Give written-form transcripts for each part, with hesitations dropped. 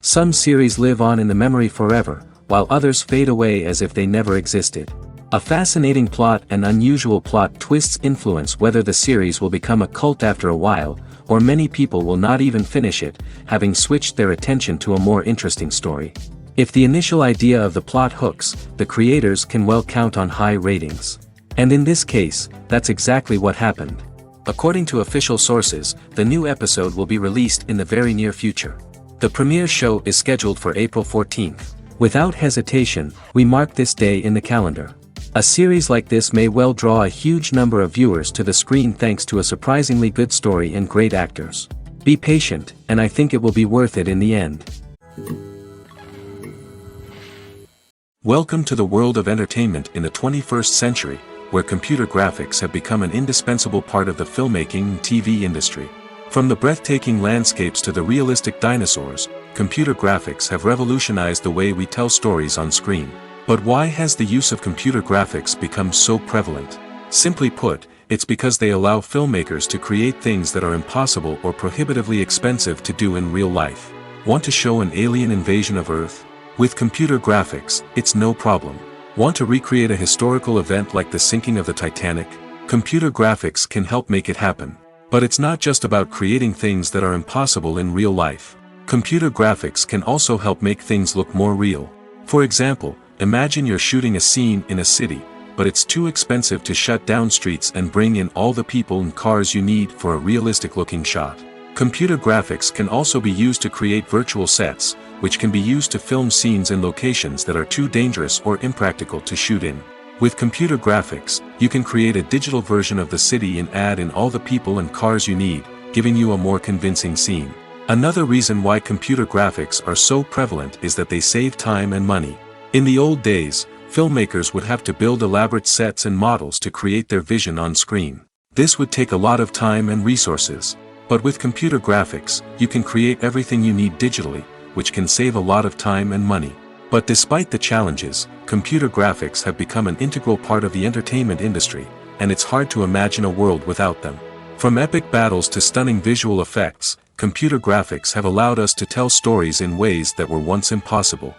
Some series live on in the memory forever, while others fade away as if they never existed. A fascinating plot and unusual plot twists influence whether the series will become a cult after a while, or many people will not even finish it, having switched their attention to a more interesting story. If the initial idea of the plot hooks, the creators can well count on high ratings. And in this case, that's exactly what happened. According to official sources, the new episode will be released in the very near future. The premiere show is scheduled for April 14th. Without hesitation, we mark this day in the calendar. A series like this may well draw a huge number of viewers to the screen thanks to a surprisingly good story and great actors. Be patient, and I think it will be worth it in the end. Welcome to the world of entertainment in the 21st century, where computer graphics have become an indispensable part of the filmmaking and TV industry. From the breathtaking landscapes to the realistic dinosaurs, computer graphics have revolutionized the way we tell stories on screen. But why has the use of computer graphics become so prevalent? Simply put, it's because they allow filmmakers to create things that are impossible or prohibitively expensive to do in real life. Want to show an alien invasion of Earth? With computer graphics, it's no problem. Want to recreate a historical event like the sinking of the Titanic? Computer graphics can help make it happen. But it's not just about creating things that are impossible in real life. Computer graphics can also help make things look more real. For example, imagine you're shooting a scene in a city, but it's too expensive to shut down streets and bring in all the people and cars you need for a realistic-looking shot. Computer graphics can also be used to create virtual sets, which can be used to film scenes in locations that are too dangerous or impractical to shoot in. With computer graphics, you can create a digital version of the city and add in all the people and cars you need, giving you a more convincing scene. Another reason why computer graphics are so prevalent is that they save time and money. In the old days, filmmakers would have to build elaborate sets and models to create their vision on screen. This would take a lot of time and resources. But with computer graphics, you can create everything you need digitally, which can save a lot of time and money. But despite the challenges, computer graphics have become an integral part of the entertainment industry, and it's hard to imagine a world without them. From epic battles to stunning visual effects, computer graphics have allowed us to tell stories in ways that were once impossible.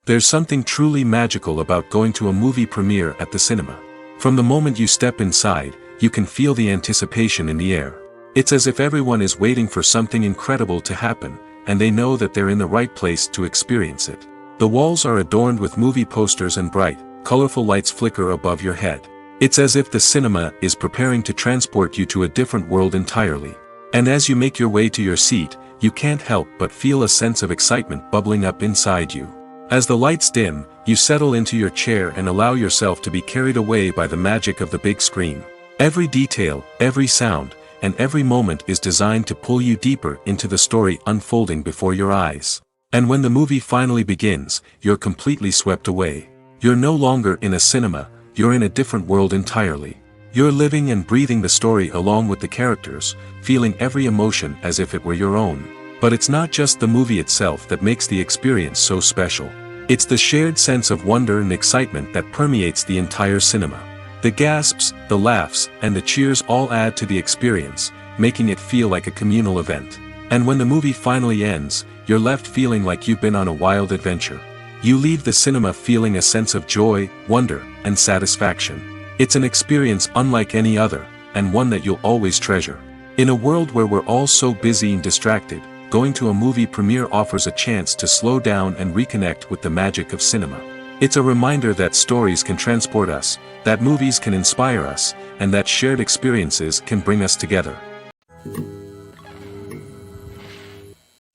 There's something truly magical about going to a movie premiere at the cinema. From the moment you step inside, you can feel the anticipation in the air. It's as if everyone is waiting for something incredible to happen, and they know that they're in the right place to experience it. The walls are adorned with movie posters and bright, colorful lights flicker above your head. It's as if the cinema is preparing to transport you to a different world entirely. And as you make your way to your seat, you can't help but feel a sense of excitement bubbling up inside you. As the lights dim, you settle into your chair and allow yourself to be carried away by the magic of the big screen. Every detail, every sound, and every moment is designed to pull you deeper into the story unfolding before your eyes. And when the movie finally begins, you're completely swept away. You're no longer in a cinema, you're in a different world entirely. You're living and breathing the story along with the characters, feeling every emotion as if it were your own. But it's not just the movie itself that makes the experience so special. It's the shared sense of wonder and excitement that permeates the entire cinema. The gasps, the laughs, and the cheers all add to the experience, making it feel like a communal event. And when the movie finally ends, you're left feeling like you've been on a wild adventure. You leave the cinema feeling a sense of joy, wonder, and satisfaction. It's an experience unlike any other, and one that you'll always treasure. In a world where we're all so busy and distracted, going to a movie premiere offers a chance to slow down and reconnect with the magic of cinema. It's a reminder that stories can transport us, that movies can inspire us, and that shared experiences can bring us together.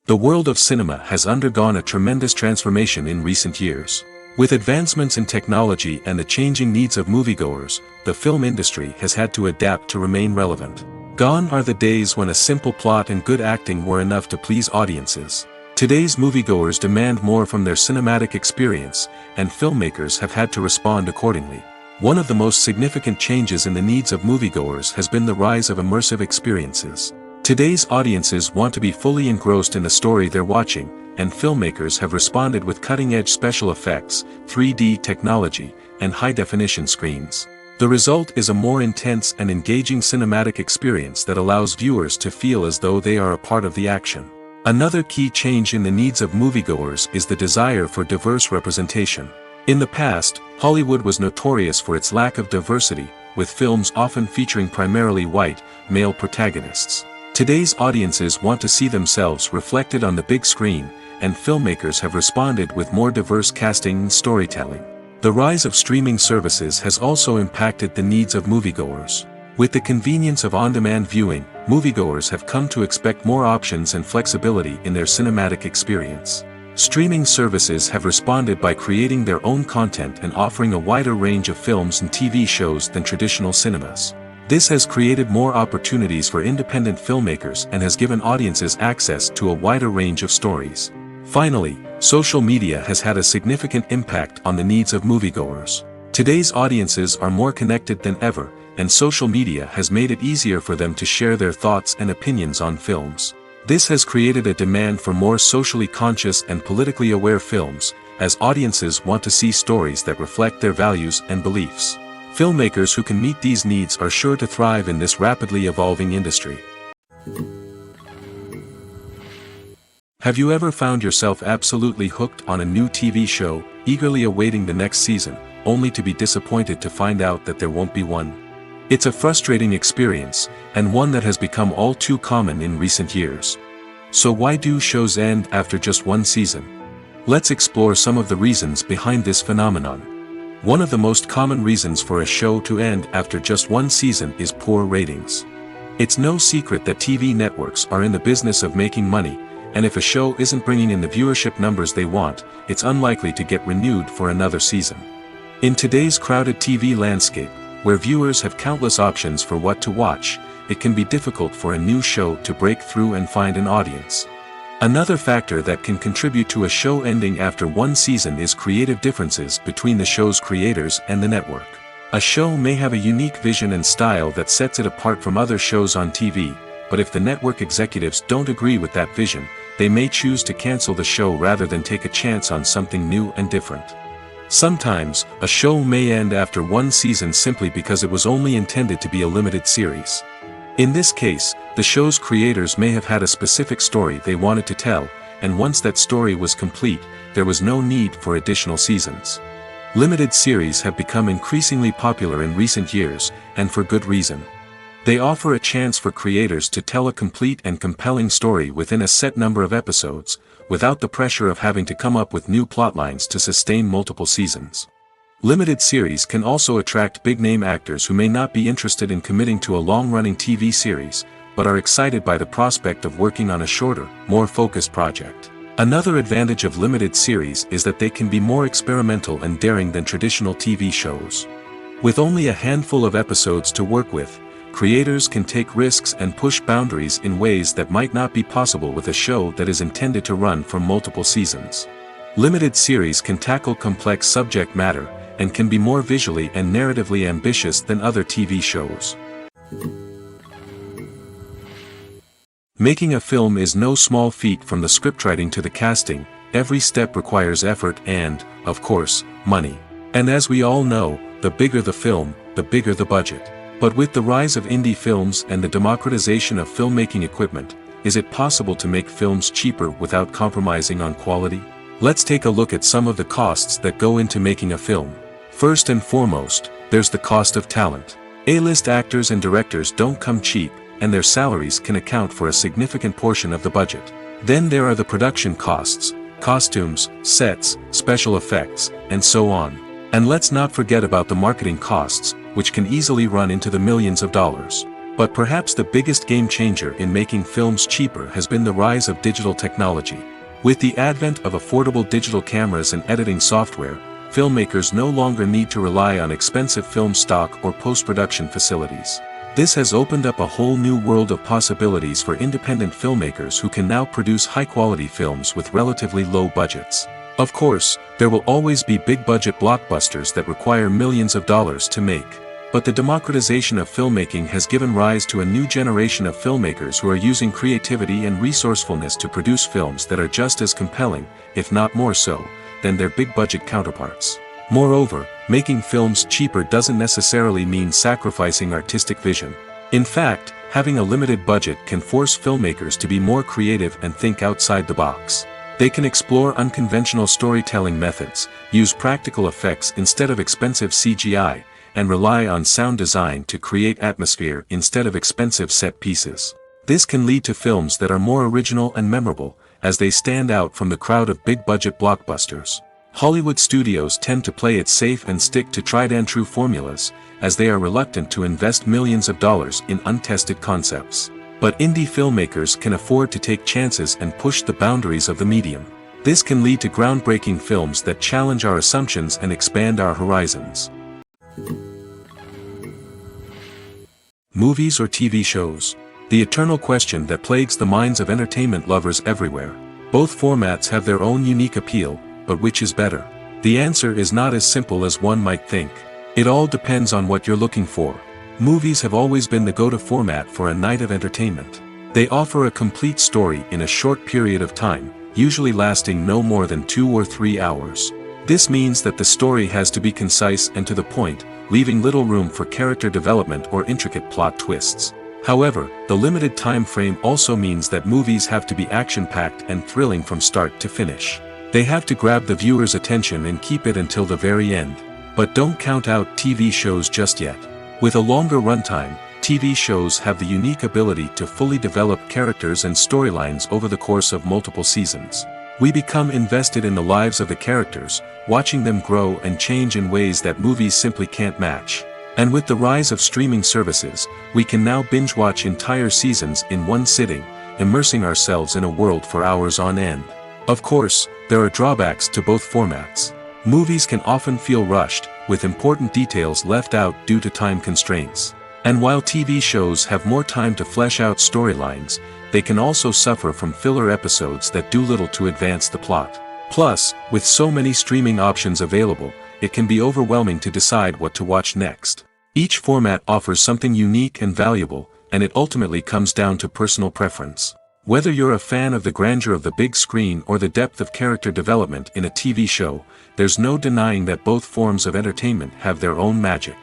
The world of cinema has undergone a tremendous transformation in recent years. With advancements in technology and the changing needs of moviegoers, the film industry has had to adapt to remain relevant. Gone are the days when a simple plot and good acting were enough to please audiences. Today's moviegoers demand more from their cinematic experience, and filmmakers have had to respond accordingly. One of the most significant changes in the needs of moviegoers has been the rise of immersive experiences. Today's audiences want to be fully engrossed in the story they're watching, and filmmakers have responded with cutting-edge special effects, 3D technology, and high-definition screens. The The result is a more intense and engaging cinematic experience that allows viewers to feel as though they are a part of the action. Another key change in the needs of moviegoers is the desire for diverse representation. In the past, Hollywood was notorious for its lack of diversity, with films often featuring primarily white, male protagonists. Today's audiences want to see themselves reflected on the big screen, and filmmakers have responded with more diverse casting and storytelling. The rise of streaming services has also impacted the needs of moviegoers. With the convenience of on-demand viewing, moviegoers have come to expect more options and flexibility in their cinematic experience. Streaming services have responded by creating their own content and offering a wider range of films and TV shows than traditional cinemas. This has created more opportunities for independent filmmakers and has given audiences access to a wider range of stories. Finally, social media has had a significant impact on the needs of moviegoers. Today's audiences are more connected than ever, and social media has made it easier for them to share their thoughts and opinions on films. This has created a demand for more socially conscious and politically aware films, as audiences want to see stories that reflect their values and beliefs. Filmmakers who can meet these needs are sure to thrive in this rapidly evolving industry. Have you ever found yourself absolutely hooked on a new TV show, eagerly awaiting the next season, only to be disappointed to find out that there won't be one? It's a frustrating experience, and one that has become all too common in recent years. So why do shows end after just one season? Let's explore some of the reasons behind this phenomenon. One of the most common reasons for a show to end after just one season is poor ratings. It's no secret that TV networks are in the business of making money, and if a show isn't bringing in the viewership numbers they want, it's unlikely to get renewed for another season. In today's crowded TV landscape, where viewers have countless options for what to watch, it can be difficult for a new show to break through and find an audience. Another factor that can contribute to a show ending after one season is creative differences between the show's creators and the network. A show may have a unique vision and style that sets it apart from other shows on TV, but if the network executives don't agree with that vision, they may choose to cancel the show rather than take a chance on something new and different. Sometimes, a show may end after one season simply because it was only intended to be a limited series. In this case, the show's creators may have had a specific story they wanted to tell, and once that story was complete, there was no need for additional seasons. Limited series have become increasingly popular in recent years, and for good reason. They offer a chance for creators to tell a complete and compelling story within a set number of episodes, without the pressure of having to come up with new plotlines to sustain multiple seasons. Limited series can also attract big-name actors who may not be interested in committing to a long-running TV series, but are excited by the prospect of working on a shorter, more focused project. Another advantage of limited series is that they can be more experimental and daring than traditional TV shows. With only a handful of episodes to work with, creators can take risks and push boundaries in ways that might not be possible with a show that is intended to run for multiple seasons. Limited series can tackle complex subject matter, and can be more visually and narratively ambitious than other TV shows. Making a film is no small feat. From the scriptwriting to the casting, every step requires effort and, of course, money. And as we all know, the bigger the film, the bigger the budget. But with the rise of indie films and the democratization of filmmaking equipment, is it possible to make films cheaper without compromising on quality? Let's take a look at some of the costs that go into making a film. First and foremost, there's the cost of talent. A-list actors and directors don't come cheap, and their salaries can account for a significant portion of the budget. Then there are the production costs, costumes, sets, special effects, and so on. And let's not forget about the marketing costs, which can easily run into the millions of dollars. But perhaps the biggest game changer in making films cheaper has been the rise of digital technology. With the advent of affordable digital cameras and editing software, filmmakers no longer need to rely on expensive film stock or post-production facilities. This has opened up a whole new world of possibilities for independent filmmakers who can now produce high-quality films with relatively low budgets. Of course, there will always be big-budget blockbusters that require millions of dollars to make. But the democratization of filmmaking has given rise to a new generation of filmmakers who are using creativity and resourcefulness to produce films that are just as compelling, if not more so, than their big-budget counterparts. Moreover, making films cheaper doesn't necessarily mean sacrificing artistic vision. In fact, having a limited budget can force filmmakers to be more creative and think outside the box. They can explore unconventional storytelling methods, use practical effects instead of expensive CGI, and rely on sound design to create atmosphere instead of expensive set pieces. This can lead to films that are more original and memorable, as they stand out from the crowd of big-budget blockbusters. Hollywood studios tend to play it safe and stick to tried-and-true formulas, as they are reluctant to invest millions of dollars in untested concepts. But indie filmmakers can afford to take chances and push the boundaries of the medium. This can lead to groundbreaking films that challenge our assumptions and expand our horizons. Movies or TV shows? The eternal question that plagues the minds of entertainment lovers everywhere. Both formats have their own unique appeal, but which is better? The answer is not as simple as one might think. It all depends on what you're looking for. Movies have always been the go-to format for a night of entertainment. They offer a complete story in a short period of time, usually lasting no more than 2 or 3 hours. This means that the story has to be concise and to the point, leaving little room for character development or intricate plot twists. However, the limited time frame also means that movies have to be action-packed and thrilling from start to finish. They have to grab the viewer's attention and keep it until the very end. But don't count out TV shows just yet. With a longer runtime, TV shows have the unique ability to fully develop characters and storylines over the course of multiple seasons. We become invested in the lives of the characters, watching them grow and change in ways that movies simply can't match. And with the rise of streaming services, we can now binge-watch entire seasons in one sitting, immersing ourselves in a world for hours on end. Of course, there are drawbacks to both formats. Movies can often feel rushed, with important details left out due to time constraints. And while TV shows have more time to flesh out storylines, they can also suffer from filler episodes that do little to advance the plot. Plus, with so many streaming options available, it can be overwhelming to decide what to watch next. Each format offers something unique and valuable, and it ultimately comes down to personal preference. Whether you're a fan of the grandeur of the big screen or the depth of character development in a TV show, there's no denying that both forms of entertainment have their own magic.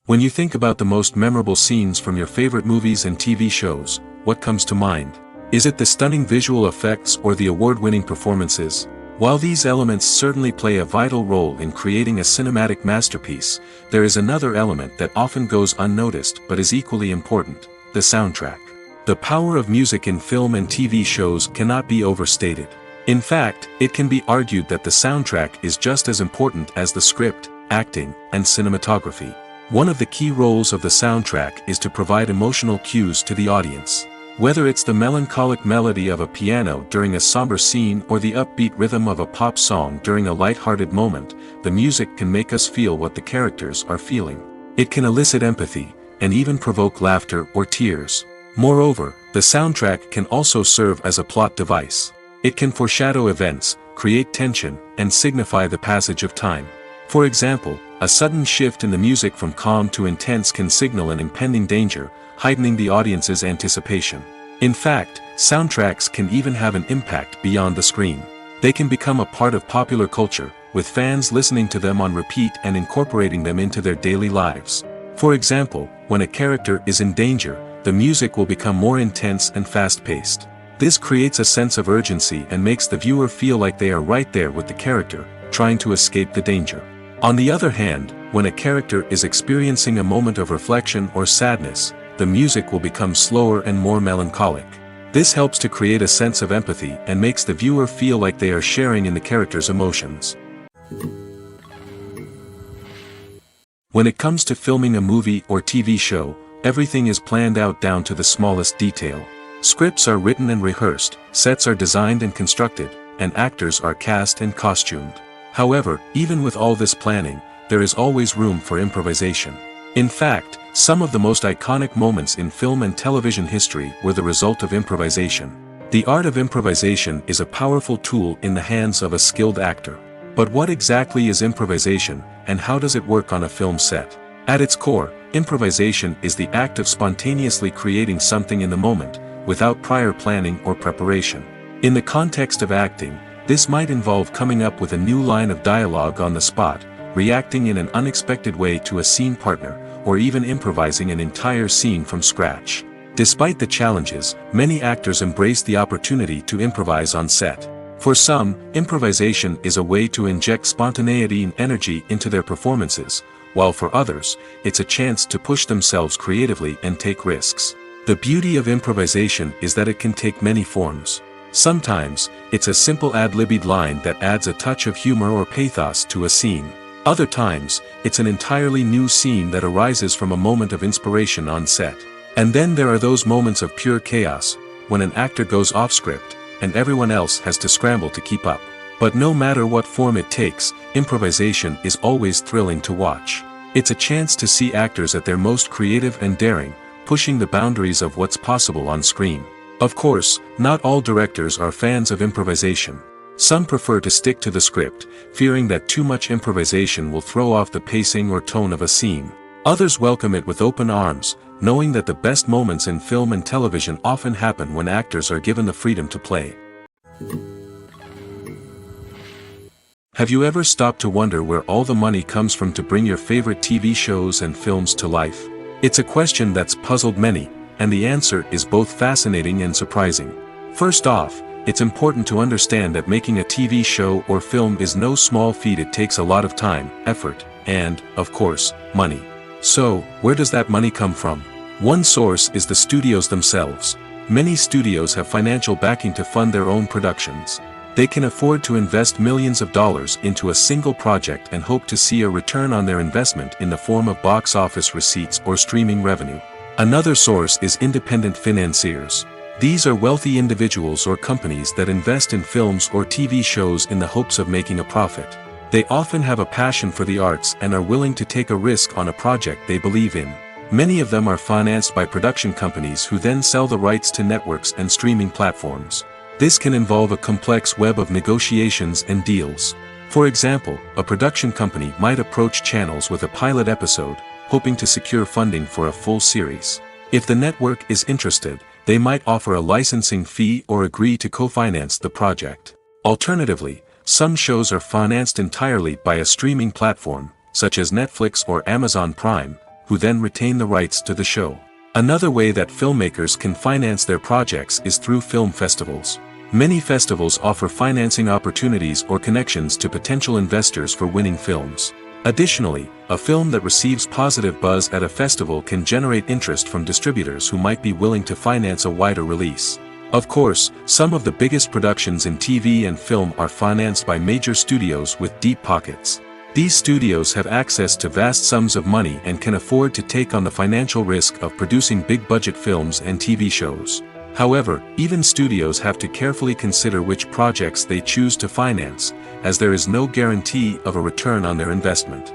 When you think about the most memorable scenes from your favorite movies and TV shows, what comes to mind? Is it the stunning visual effects or the award-winning performances? While these elements certainly play a vital role in creating a cinematic masterpiece, there is another element that often goes unnoticed but is equally important: the soundtrack. The power of music in film and TV shows cannot be overstated. In fact, it can be argued that the soundtrack is just as important as the script, acting, and cinematography. One of the key roles of the soundtrack is to provide emotional cues to the audience. Whether it's the melancholic melody of a piano during a somber scene or the upbeat rhythm of a pop song during a light-hearted moment, the music can make us feel what the characters are feeling. It can elicit empathy, and even provoke laughter or tears. Moreover, the soundtrack can also serve as a plot device. It can foreshadow events, create tension, and signify the passage of time. For example, a sudden shift in the music from calm to intense can signal an impending danger, heightening the audience's anticipation. In fact, soundtracks can even have an impact beyond the screen. They can become a part of popular culture, with fans listening to them on repeat and incorporating them into their daily lives. For example, when a character is in danger, the music will become more intense and fast-paced. This creates a sense of urgency and makes the viewer feel like they are right there with the character, trying to escape the danger. On the other hand, when a character is experiencing a moment of reflection or sadness, the music will become slower and more melancholic. This helps to create a sense of empathy and makes the viewer feel like they are sharing in the character's emotions. When it comes to filming a movie or TV show, everything is planned out down to the smallest detail. Scripts are written and rehearsed, sets are designed and constructed, and actors are cast and costumed. However, even with all this planning, there is always room for improvisation. In fact, some of the most iconic moments in film and television history were the result of improvisation. The art of improvisation is a powerful tool in the hands of a skilled actor. But what exactly is improvisation, and how does it work on a film set? At its core, improvisation is the act of spontaneously creating something in the moment, without prior planning or preparation. In the context of acting, This might involve coming up with a new line of dialogue on the spot, reacting in an unexpected way to a scene partner, or even improvising an entire scene from scratch. Despite the challenges, many actors embrace the opportunity to improvise on set. For some, improvisation is a way to inject spontaneity and energy into their performances, while for others, it's a chance to push themselves creatively and take risks. The beauty of improvisation is that it can take many forms. Sometimes, it's a simple ad-libbed line that adds a touch of humor or pathos to a scene. Other times, it's an entirely new scene that arises from a moment of inspiration on set. And then there are those moments of pure chaos, when an actor goes off script, and everyone else has to scramble to keep up. But no matter what form it takes, improvisation is always thrilling to watch. It's a chance to see actors at their most creative and daring, pushing the boundaries of what's possible on screen. Of course, not all directors are fans of improvisation. Some prefer to stick to the script, fearing that too much improvisation will throw off the pacing or tone of a scene. Others welcome it with open arms, knowing that the best moments in film and television often happen when actors are given the freedom to play. Have you ever stopped to wonder where all the money comes from to bring your favorite TV shows and films to life? It's a question that's puzzled many, and the answer is both fascinating and surprising. First off, it's important to understand that making a TV show or film is no small feat. It takes a lot of time, effort, and, of course, money. So, where does that money come from? One source is the studios themselves. Many studios have financial backing to fund their own productions. They can afford to invest millions of dollars into a single project and hope to see a return on their investment in the form of box office receipts or streaming revenue. Another source is independent financiers. These are wealthy individuals or companies that invest in films or TV shows in the hopes of making a profit. They often have a passion for the arts and are willing to take a risk on a project they believe in. Many of them are financed by production companies who then sell the rights to networks and streaming platforms. This can involve a complex web of negotiations and deals. For example, a production company might approach channels with a pilot episode, hoping to secure funding for a full series. If the network is interested, they might offer a licensing fee or agree to co-finance the project. Alternatively, some shows are financed entirely by a streaming platform, such as Netflix or Amazon Prime, who then retain the rights to the show. Another way that filmmakers can finance their projects is through film festivals. Many festivals offer financing opportunities or connections to potential investors for winning films. Additionally, a film that receives positive buzz at a festival can generate interest from distributors who might be willing to finance a wider release. Of course, some of the biggest productions in TV and film are financed by major studios with deep pockets. These studios have access to vast sums of money and can afford to take on the financial risk of producing big-budget films and TV shows. However, even studios have to carefully consider which projects they choose to finance, as there is no guarantee of a return on their investment.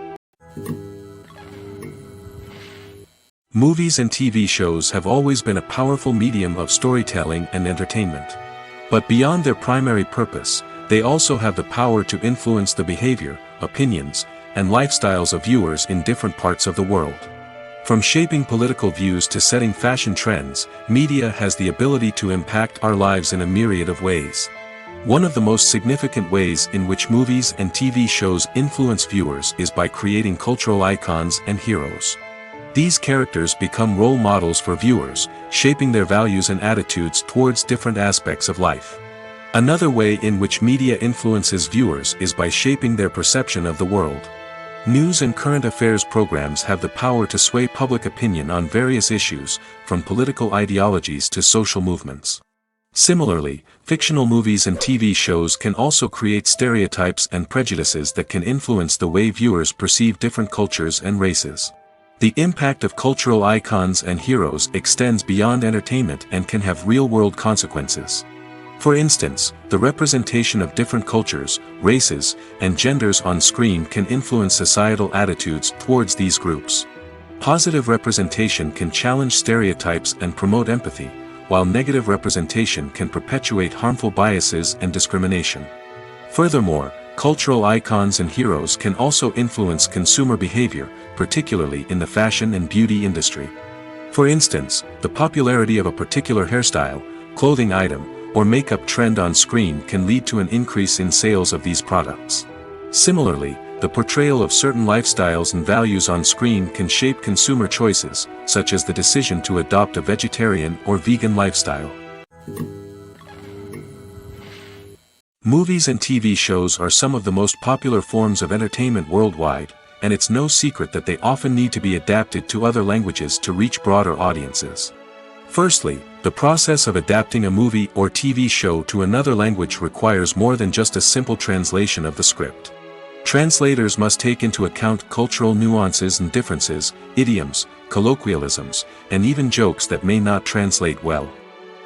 Movies and TV shows have always been a powerful medium of storytelling and entertainment. But beyond their primary purpose, they also have the power to influence the behavior, opinions, and lifestyles of viewers in different parts of the world. From shaping political views to setting fashion trends, media has the ability to impact our lives in a myriad of ways. One of the most significant ways in which movies and TV shows influence viewers is by creating cultural icons and heroes. These characters become role models for viewers, shaping their values and attitudes towards different aspects of life. Another way in which media influences viewers is by shaping their perception of the world. News and current affairs programs have the power to sway public opinion on various issues, from political ideologies to social movements. Similarly, fictional movies and TV shows can also create stereotypes and prejudices that can influence the way viewers perceive different cultures and races. The impact of cultural icons and heroes extends beyond entertainment and can have real-world consequences. For instance, the representation of different cultures, races, and genders on screen can influence societal attitudes towards these groups. Positive representation can challenge stereotypes and promote empathy, while negative representation can perpetuate harmful biases and discrimination. Furthermore, cultural icons and heroes can also influence consumer behavior, particularly in the fashion and beauty industry. For instance, the popularity of a particular hairstyle, clothing item, or makeup trend on screen can lead to an increase in sales of these products. Similarly, the portrayal of certain lifestyles and values on screen can shape consumer choices, such as the decision to adopt a vegetarian or vegan lifestyle. Movies and TV shows are some of the most popular forms of entertainment worldwide, and it's no secret that they often need to be adapted to other languages to reach broader audiences. Firstly, the process of adapting a movie or TV show to another language requires more than just a simple translation of the script. Translators must take into account cultural nuances and differences, idioms, colloquialisms, and even jokes that may not translate well.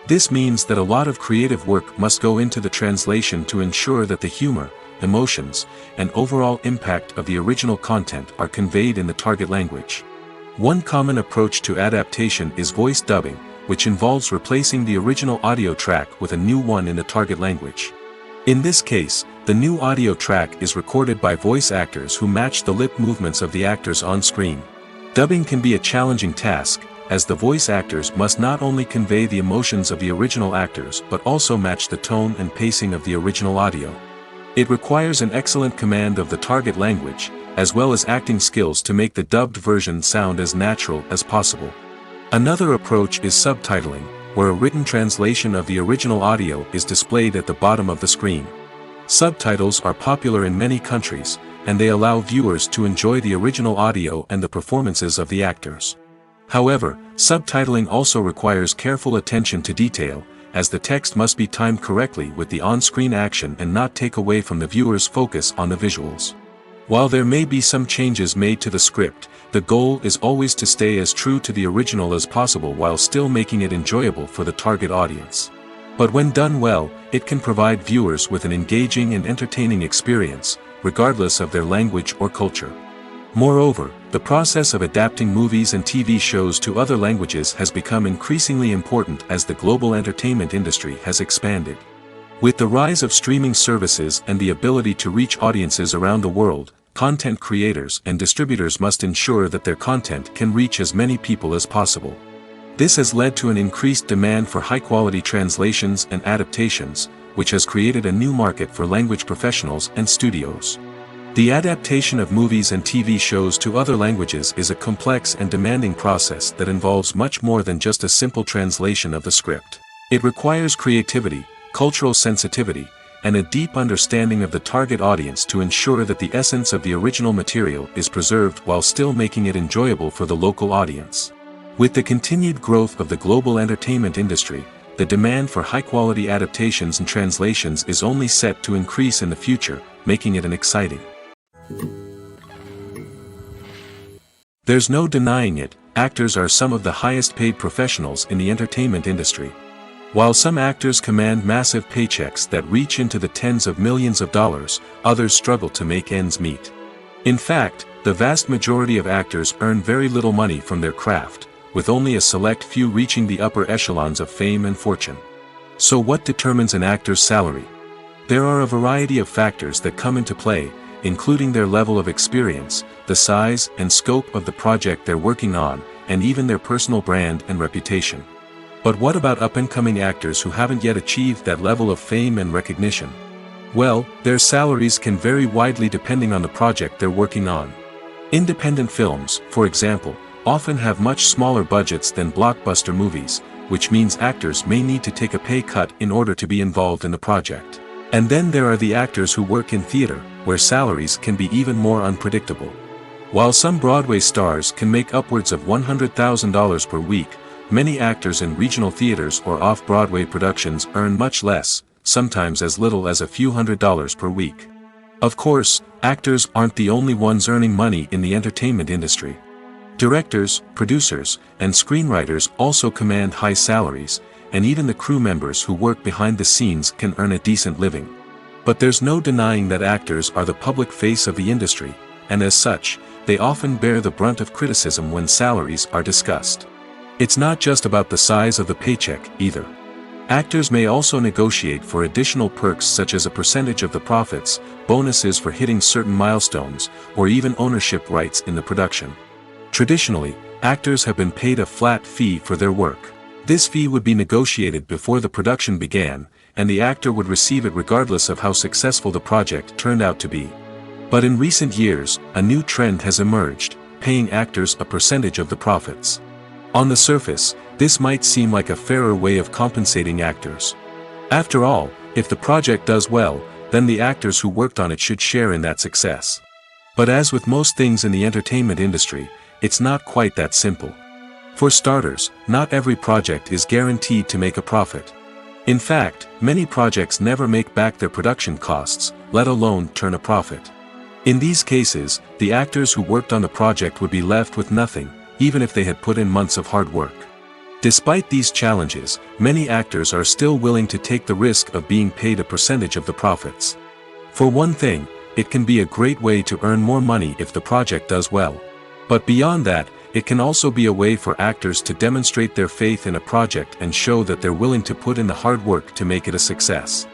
This means that a lot of creative work must go into the translation to ensure that the humor, emotions, and overall impact of the original content are conveyed in the target language. One common approach to adaptation is voice dubbing, which involves replacing the original audio track with a new one in the target language. In this case, the new audio track is recorded by voice actors who match the lip movements of the actors on screen. Dubbing can be a challenging task, as the voice actors must not only convey the emotions of the original actors but also match the tone and pacing of the original audio. It requires an excellent command of the target language, as well as acting skills to make the dubbed version sound as natural as possible. Another approach is subtitling, where a written translation of the original audio is displayed at the bottom of the screen. Subtitles are popular in many countries, and they allow viewers to enjoy the original audio and the performances of the actors. However, subtitling also requires careful attention to detail, as the text must be timed correctly with the on-screen action and not take away from the viewer's focus on the visuals. While there may be some changes made to the script, the goal is always to stay as true to the original as possible while still making it enjoyable for the target audience. But when done well, it can provide viewers with an engaging and entertaining experience, regardless of their language or culture. Moreover, the process of adapting movies and TV shows to other languages has become increasingly important as the global entertainment industry has expanded. With the rise of streaming services and the ability to reach audiences around the world, content creators and distributors must ensure that their content can reach as many people as possible. This has led to an increased demand for high-quality translations and adaptations, which has created a new market for language professionals and studios. The adaptation of movies and TV shows to other languages is a complex and demanding process that involves much more than just a simple translation of the script. It requires creativity, cultural sensitivity, and a deep understanding of the target audience to ensure that the essence of the original material is preserved while still making it enjoyable for the local audience. With the continued growth of the global entertainment industry, the demand for high-quality adaptations and translations is only set to increase in the future, making it an exciting. There's no denying it, actors are some of the highest-paid professionals in the entertainment industry. While some actors command massive paychecks that reach into the tens of millions of dollars, others struggle to make ends meet. In fact, the vast majority of actors earn very little money from their craft, with only a select few reaching the upper echelons of fame and fortune. So what determines an actor's salary? There are a variety of factors that come into play, including their level of experience, the size and scope of the project they're working on, and even their personal brand and reputation. But what about up-and-coming actors who haven't yet achieved that level of fame and recognition? Well, their salaries can vary widely depending on the project they're working on. Independent films, for example, often have much smaller budgets than blockbuster movies, which means actors may need to take a pay cut in order to be involved in the project. And then there are the actors who work in theater, where salaries can be even more unpredictable. While some Broadway stars can make upwards of $100,000 per week, many actors in regional theaters or off-Broadway productions earn much less, sometimes as little as a few $100s per week. Of course, actors aren't the only ones earning money in the entertainment industry. Directors, producers, and screenwriters also command high salaries, and even the crew members who work behind the scenes can earn a decent living. But there's no denying that actors are the public face of the industry, and as such, they often bear the brunt of criticism when salaries are discussed. It's not just about the size of the paycheck, either. Actors may also negotiate for additional perks such as a percentage of the profits, bonuses for hitting certain milestones, or even ownership rights in the production. Traditionally, actors have been paid a flat fee for their work. This fee would be negotiated before the production began, and the actor would receive it regardless of how successful the project turned out to be. But in recent years, a new trend has emerged, paying actors a percentage of the profits. On the surface, this might seem like a fairer way of compensating actors. After all, if the project does well, then the actors who worked on it should share in that success. But as with most things in the entertainment industry, it's not quite that simple. For starters, not every project is guaranteed to make a profit. In fact, many projects never make back their production costs, let alone turn a profit. In these cases, the actors who worked on the project would be left with nothing, even if they had put in months of hard work. Despite these challenges, many actors are still willing to take the risk of being paid a percentage of the profits. For one thing, it can be a great way to earn more money if the project does well. But beyond that, it can also be a way for actors to demonstrate their faith in a project and show that they're willing to put in the hard work to make it a success.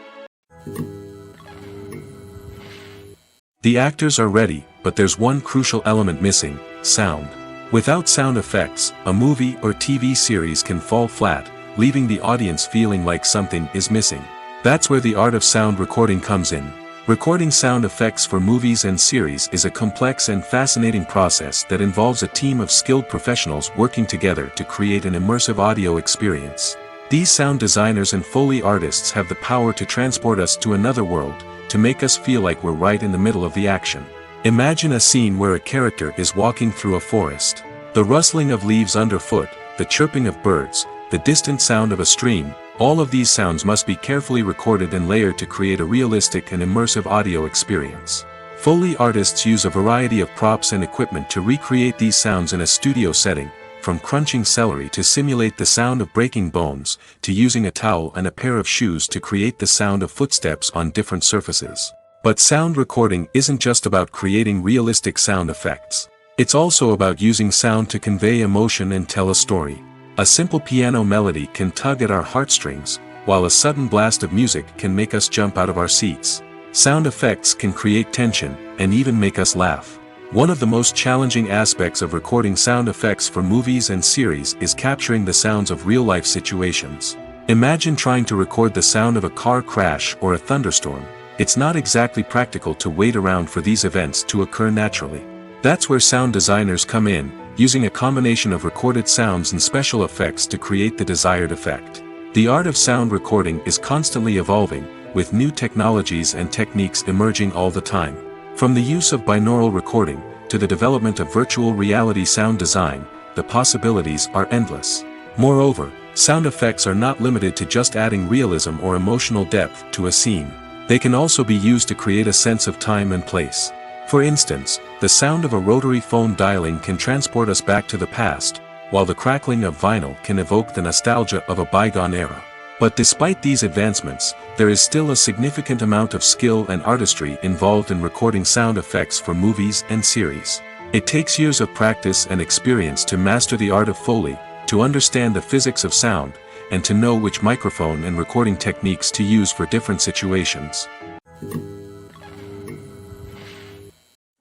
The actors are ready, but there's one crucial element missing: sound. Without sound effects, a movie or TV series can fall flat, leaving the audience feeling like something is missing. That's where the art of sound recording comes in. Recording sound effects for movies and series is a complex and fascinating process that involves a team of skilled professionals working together to create an immersive audio experience. These sound designers and Foley artists have the power to transport us to another world, to make us feel like we're right in the middle of the action. Imagine a scene where a character is walking through a forest. The rustling of leaves underfoot, the chirping of birds, the distant sound of a stream, all of these sounds must be carefully recorded and layered to create a realistic and immersive audio experience. Foley artists use a variety of props and equipment to recreate these sounds in a studio setting, from crunching celery to simulate the sound of breaking bones, to using a towel and a pair of shoes to create the sound of footsteps on different surfaces. But sound recording isn't just about creating realistic sound effects. It's also about using sound to convey emotion and tell a story. A simple piano melody can tug at our heartstrings, while a sudden blast of music can make us jump out of our seats. Sound effects can create tension, and even make us laugh. One of the most challenging aspects of recording sound effects for movies and series is capturing the sounds of real-life situations. Imagine trying to record the sound of a car crash or a thunderstorm. It's not exactly practical to wait around for these events to occur naturally. That's where sound designers come in, using a combination of recorded sounds and special effects to create the desired effect. The art of sound recording is constantly evolving, with new technologies and techniques emerging all the time. From the use of binaural recording, to the development of virtual reality sound design, the possibilities are endless. Moreover, sound effects are not limited to just adding realism or emotional depth to a scene. They can also be used to create a sense of time and place. For instance, the sound of a rotary phone dialing can transport us back to the past, while the crackling of vinyl can evoke the nostalgia of a bygone era. But despite these advancements, there is still a significant amount of skill and artistry involved in recording sound effects for movies and series. It takes years of practice and experience to master the art of Foley, to understand the physics of sound, and to know which microphone and recording techniques to use for different situations.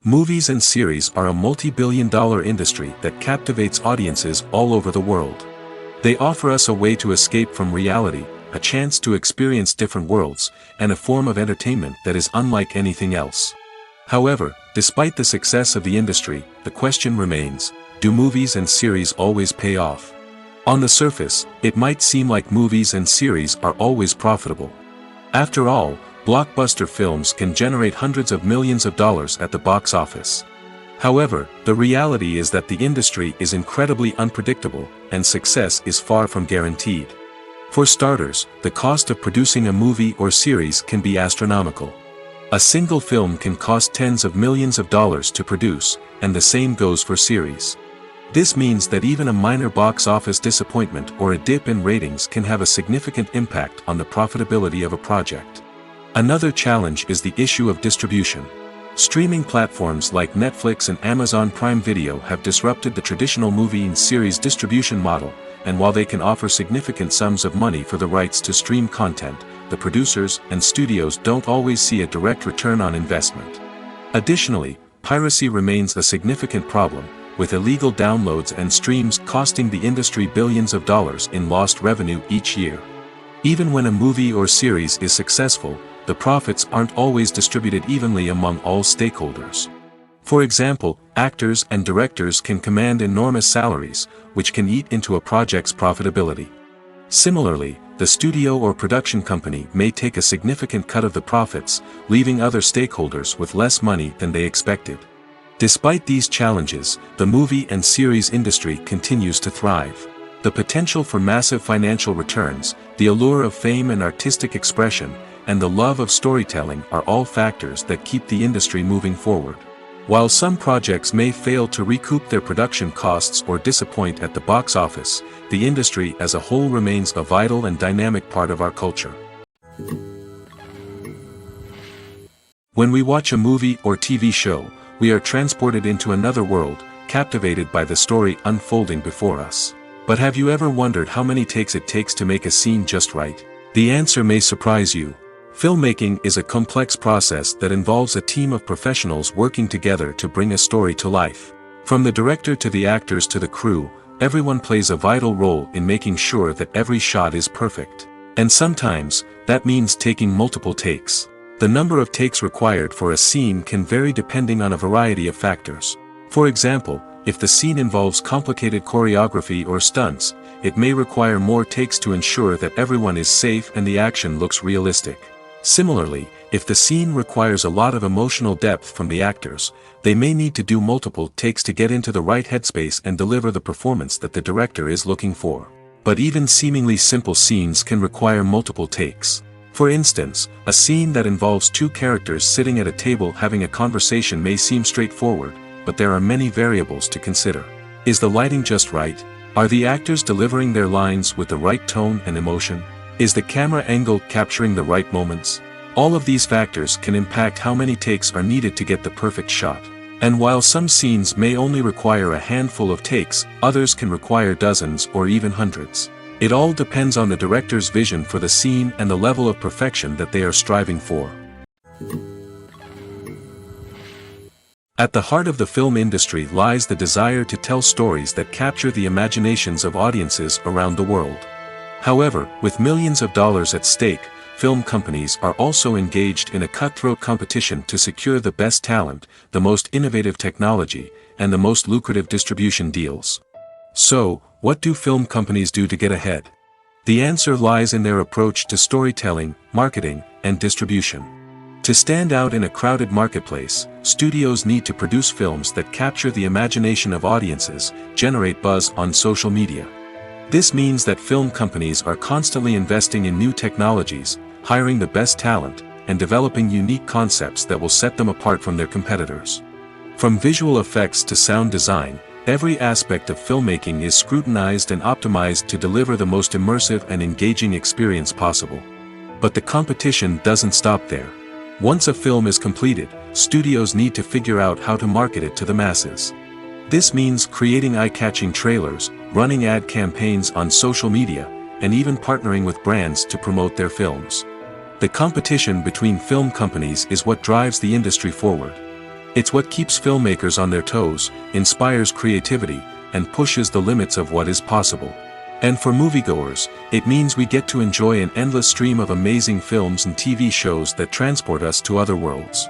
Movies and series are a multi-billion-dollar industry that captivates audiences all over the world. They offer us a way to escape from reality, a chance to experience different worlds, and a form of entertainment that is unlike anything else. However, despite the success of the industry, the question remains: do movies and series always pay off? On the surface, it might seem like movies and series are always profitable. After all, blockbuster films can generate hundreds of millions of dollars at the box office. However, the reality is that the industry is incredibly unpredictable, and success is far from guaranteed. For starters, the cost of producing a movie or series can be astronomical. A single film can cost tens of millions of dollars to produce, and the same goes for series. This means that even a minor box office disappointment or a dip in ratings can have a significant impact on the profitability of a project. Another challenge is the issue of distribution. Streaming platforms like Netflix and Amazon Prime Video have disrupted the traditional movie and series distribution model, and while they can offer significant sums of money for the rights to stream content, the producers and studios don't always see a direct return on investment. Additionally, piracy remains a significant problem, with illegal downloads and streams costing the industry billions of dollars in lost revenue each year. Even when a movie or series is successful, the profits aren't always distributed evenly among all stakeholders. For example, actors and directors can command enormous salaries, which can eat into a project's profitability. Similarly, the studio or production company may take a significant cut of the profits, leaving other stakeholders with less money than they expected. Despite these challenges, the movie and series industry continues to thrive. The potential for massive financial returns, the allure of fame and artistic expression, and the love of storytelling are all factors that keep the industry moving forward. While some projects may fail to recoup their production costs or disappoint at the box office, the industry as a whole remains a vital and dynamic part of our culture. When we watch a movie or TV show, we are transported into another world, captivated by the story unfolding before us. But have you ever wondered how many takes it takes to make a scene just right? The answer may surprise you. Filmmaking is a complex process that involves a team of professionals working together to bring a story to life. From the director to the actors to the crew, everyone plays a vital role in making sure that every shot is perfect. And sometimes, that means taking multiple takes. The number of takes required for a scene can vary depending on a variety of factors. For example, if the scene involves complicated choreography or stunts, it may require more takes to ensure that everyone is safe and the action looks realistic. Similarly, if the scene requires a lot of emotional depth from the actors, they may need to do multiple takes to get into the right headspace and deliver the performance that the director is looking for. But even seemingly simple scenes can require multiple takes. For instance, a scene that involves two characters sitting at a table having a conversation may seem straightforward, but there are many variables to consider. Is the lighting just right? Are the actors delivering their lines with the right tone and emotion? Is the camera angle capturing the right moments? All of these factors can impact how many takes are needed to get the perfect shot. And while some scenes may only require a handful of takes, others can require dozens or even hundreds. It all depends on the director's vision for the scene and the level of perfection that they are striving for. At the heart of the film industry lies the desire to tell stories that capture the imaginations of audiences around the world. However, with millions of dollars at stake, film companies are also engaged in a cutthroat competition to secure the best talent, the most innovative technology, and the most lucrative distribution deals. So, what do film companies do to get ahead? The answer lies in their approach to storytelling, marketing, and distribution. To stand out in a crowded marketplace, studios need to produce films that capture the imagination of audiences, generate buzz on social media. This means that film companies are constantly investing in new technologies, hiring the best talent, and developing unique concepts that will set them apart from their competitors. From visual effects to sound design, every aspect of filmmaking is scrutinized and optimized to deliver the most immersive and engaging experience possible. But the competition doesn't stop there. Once a film is completed, studios need to figure out how to market it to the masses. This means creating eye-catching trailers, running ad campaigns on social media, and even partnering with brands to promote their films. The competition between film companies is what drives the industry forward. It's what keeps filmmakers on their toes, inspires creativity, and pushes the limits of what is possible. And for moviegoers, it means we get to enjoy an endless stream of amazing films and TV shows that transport us to other worlds.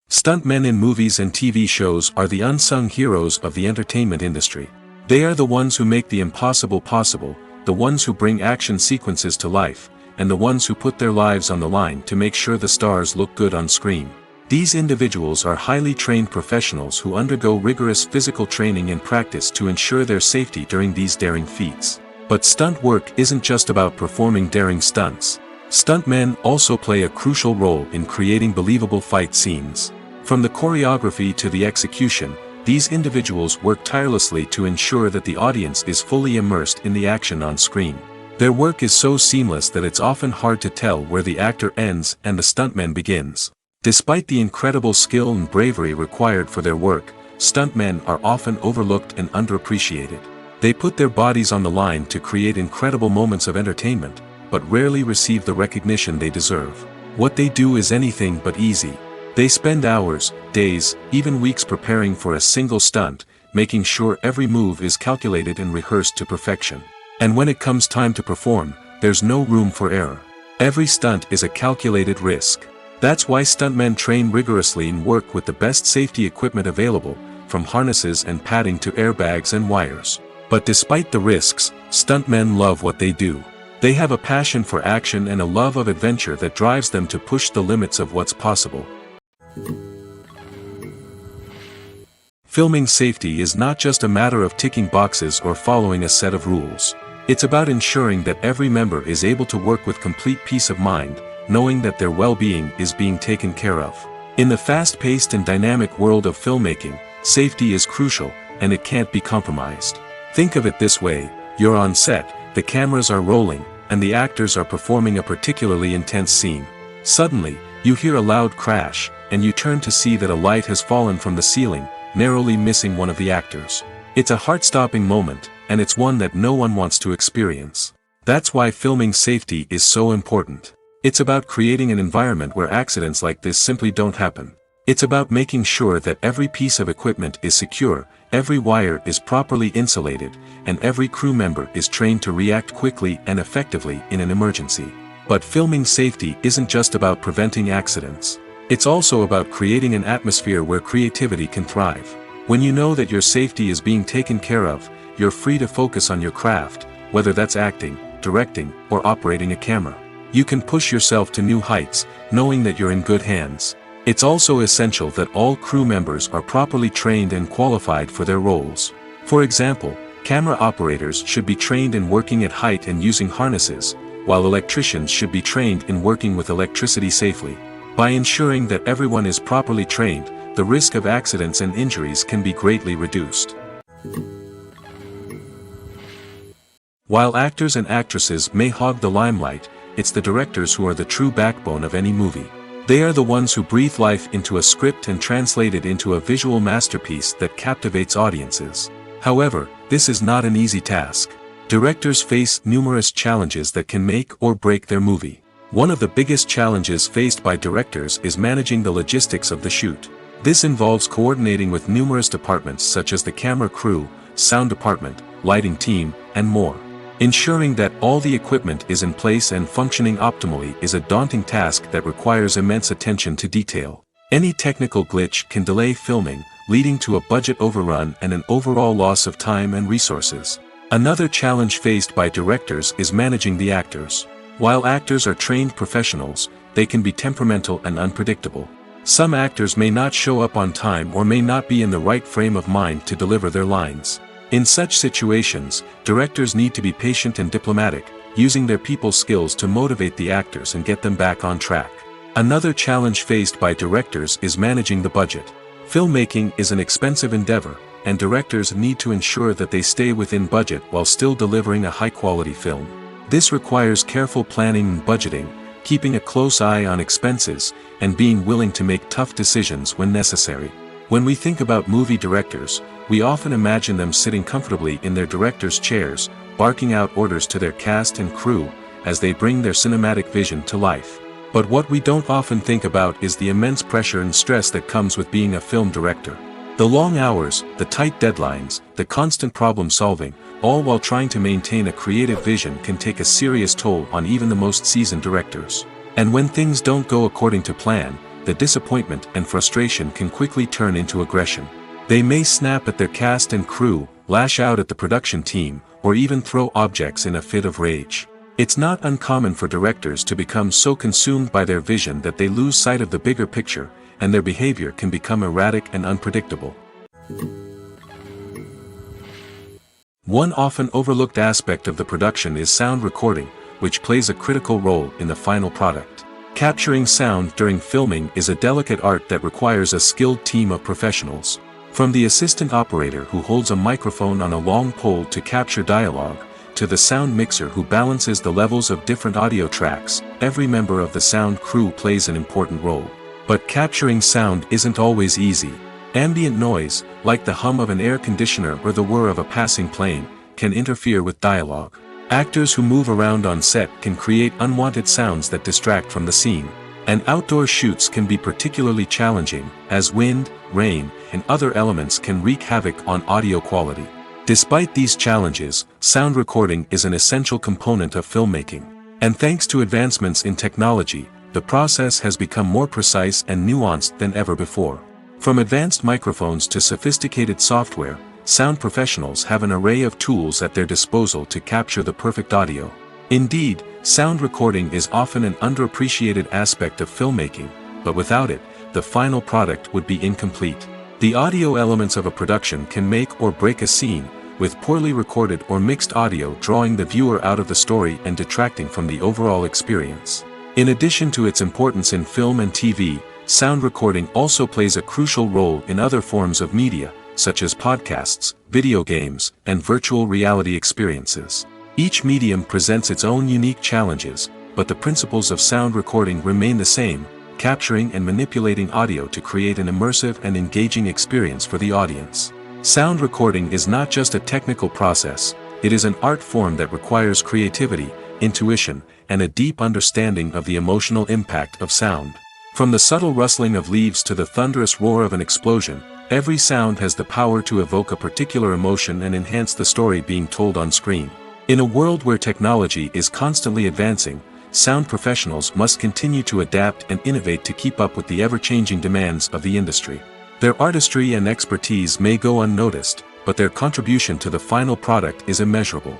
Stuntmen in movies and TV shows are the unsung heroes of the entertainment industry. They are the ones who make the impossible possible, the ones who bring action sequences to life, and the ones who put their lives on the line to make sure the stars look good on screen. These individuals are highly trained professionals who undergo rigorous physical training and practice to ensure their safety during these daring feats. But stunt work isn't just about performing daring stunts. Stuntmen also play a crucial role in creating believable fight scenes. From the choreography to the execution, these individuals work tirelessly to ensure that the audience is fully immersed in the action on screen. Their work is so seamless that it's often hard to tell where the actor ends and the stuntman begins. Despite the incredible skill and bravery required for their work, stuntmen are often overlooked and underappreciated. They put their bodies on the line to create incredible moments of entertainment, but rarely receive the recognition they deserve. What they do is anything but easy. They spend hours, days, even weeks preparing for a single stunt, making sure every move is calculated and rehearsed to perfection. And when it comes time to perform, there's no room for error. Every stunt is a calculated risk. That's why stuntmen train rigorously and work with the best safety equipment available, from harnesses and padding to airbags and wires. But despite the risks, stuntmen love what they do. They have a passion for action and a love of adventure that drives them to push the limits of what's possible. Filming safety is not just a matter of ticking boxes or following a set of rules. It's about ensuring that every member is able to work with complete peace of mind, knowing that their well-being is being taken care of. In the fast-paced and dynamic world of filmmaking, safety is crucial, and it can't be compromised. Think of it this way: you're on set, the cameras are rolling, and the actors are performing a particularly intense scene. Suddenly, you hear a loud crash, and you turn to see that a light has fallen from the ceiling, narrowly missing one of the actors. It's a heart-stopping moment, and it's one that no one wants to experience. That's why filming safety is so important. It's about creating an environment where accidents like this simply don't happen. It's about making sure that every piece of equipment is secure, every wire is properly insulated, and every crew member is trained to react quickly and effectively in an emergency. But filming safety isn't just about preventing accidents. It's also about creating an atmosphere where creativity can thrive. When you know that your safety is being taken care of, you're free to focus on your craft, whether that's acting, directing, or operating a camera. You can push yourself to new heights, knowing that you're in good hands. It's also essential that all crew members are properly trained and qualified for their roles. For example, camera operators should be trained in working at height and using harnesses, while electricians should be trained in working with electricity safely. By ensuring that everyone is properly trained, the risk of accidents and injuries can be greatly reduced. While actors and actresses may hog the limelight, it's the directors who are the true backbone of any movie. They are the ones who breathe life into a script and translate it into a visual masterpiece that captivates audiences. However, this is not an easy task. Directors face numerous challenges that can make or break their movie. One of the biggest challenges faced by directors is managing the logistics of the shoot. This involves coordinating with numerous departments such as the camera crew, sound department, lighting team, and more. Ensuring that all the equipment is in place and functioning optimally is a daunting task that requires immense attention to detail. Any technical glitch can delay filming, leading to a budget overrun and an overall loss of time and resources. Another challenge faced by directors is managing the actors. While actors are trained professionals, they can be temperamental and unpredictable. Some actors may not show up on time or may not be in the right frame of mind to deliver their lines. In such situations, directors need to be patient and diplomatic, using their people skills to motivate the actors and get them back on track. Another challenge faced by directors is managing the budget. Filmmaking is an expensive endeavor, and directors need to ensure that they stay within budget while still delivering a high-quality film. This requires careful planning and budgeting, keeping a close eye on expenses, and being willing to make tough decisions when necessary. When we think about movie directors, we often imagine them sitting comfortably in their director's chairs, barking out orders to their cast and crew, as they bring their cinematic vision to life. But what we don't often think about is the immense pressure and stress that comes with being a film director. The long hours, the tight deadlines, the constant problem solving, all while trying to maintain a creative vision can take a serious toll on even the most seasoned directors. And when things don't go according to plan, the disappointment and frustration can quickly turn into aggression. They may snap at their cast and crew, lash out at the production team, or even throw objects in a fit of rage. It's not uncommon for directors to become so consumed by their vision that they lose sight of the bigger picture, and their behavior can become erratic and unpredictable. One often overlooked aspect of the production is sound recording, which plays a critical role in the final product. Capturing sound during filming is a delicate art that requires a skilled team of professionals. From the assistant operator who holds a microphone on a long pole to capture dialogue, to the sound mixer who balances the levels of different audio tracks, every member of the sound crew plays an important role. But capturing sound isn't always easy. Ambient noise, like the hum of an air conditioner or the whir of a passing plane, can interfere with dialogue. Actors who move around on set can create unwanted sounds that distract from the scene. And outdoor shoots can be particularly challenging, as wind, rain, and other elements can wreak havoc on audio quality. Despite these challenges, sound recording is an essential component of filmmaking. And thanks to advancements in technology, the process has become more precise and nuanced than ever before. From advanced microphones to sophisticated software, sound professionals have an array of tools at their disposal to capture the perfect audio. Indeed, sound recording is often an underappreciated aspect of filmmaking, but without it, the final product would be incomplete. The audio elements of a production can make or break a scene, with poorly recorded or mixed audio drawing the viewer out of the story and detracting from the overall experience. In addition to its importance in film and TV, sound recording also plays a crucial role in other forms of media, such as podcasts, video games, and virtual reality experiences. Each medium presents its own unique challenges, but the principles of sound recording remain the same, capturing and manipulating audio to create an immersive and engaging experience for the audience. Sound recording is not just a technical process, it is an art form that requires creativity, intuition, and a deep understanding of the emotional impact of sound. From the subtle rustling of leaves to the thunderous roar of an explosion, every sound has the power to evoke a particular emotion and enhance the story being told on screen. In a world where technology is constantly advancing, sound professionals must continue to adapt and innovate to keep up with the ever-changing demands of the industry. Their artistry and expertise may go unnoticed, but their contribution to the final product is immeasurable.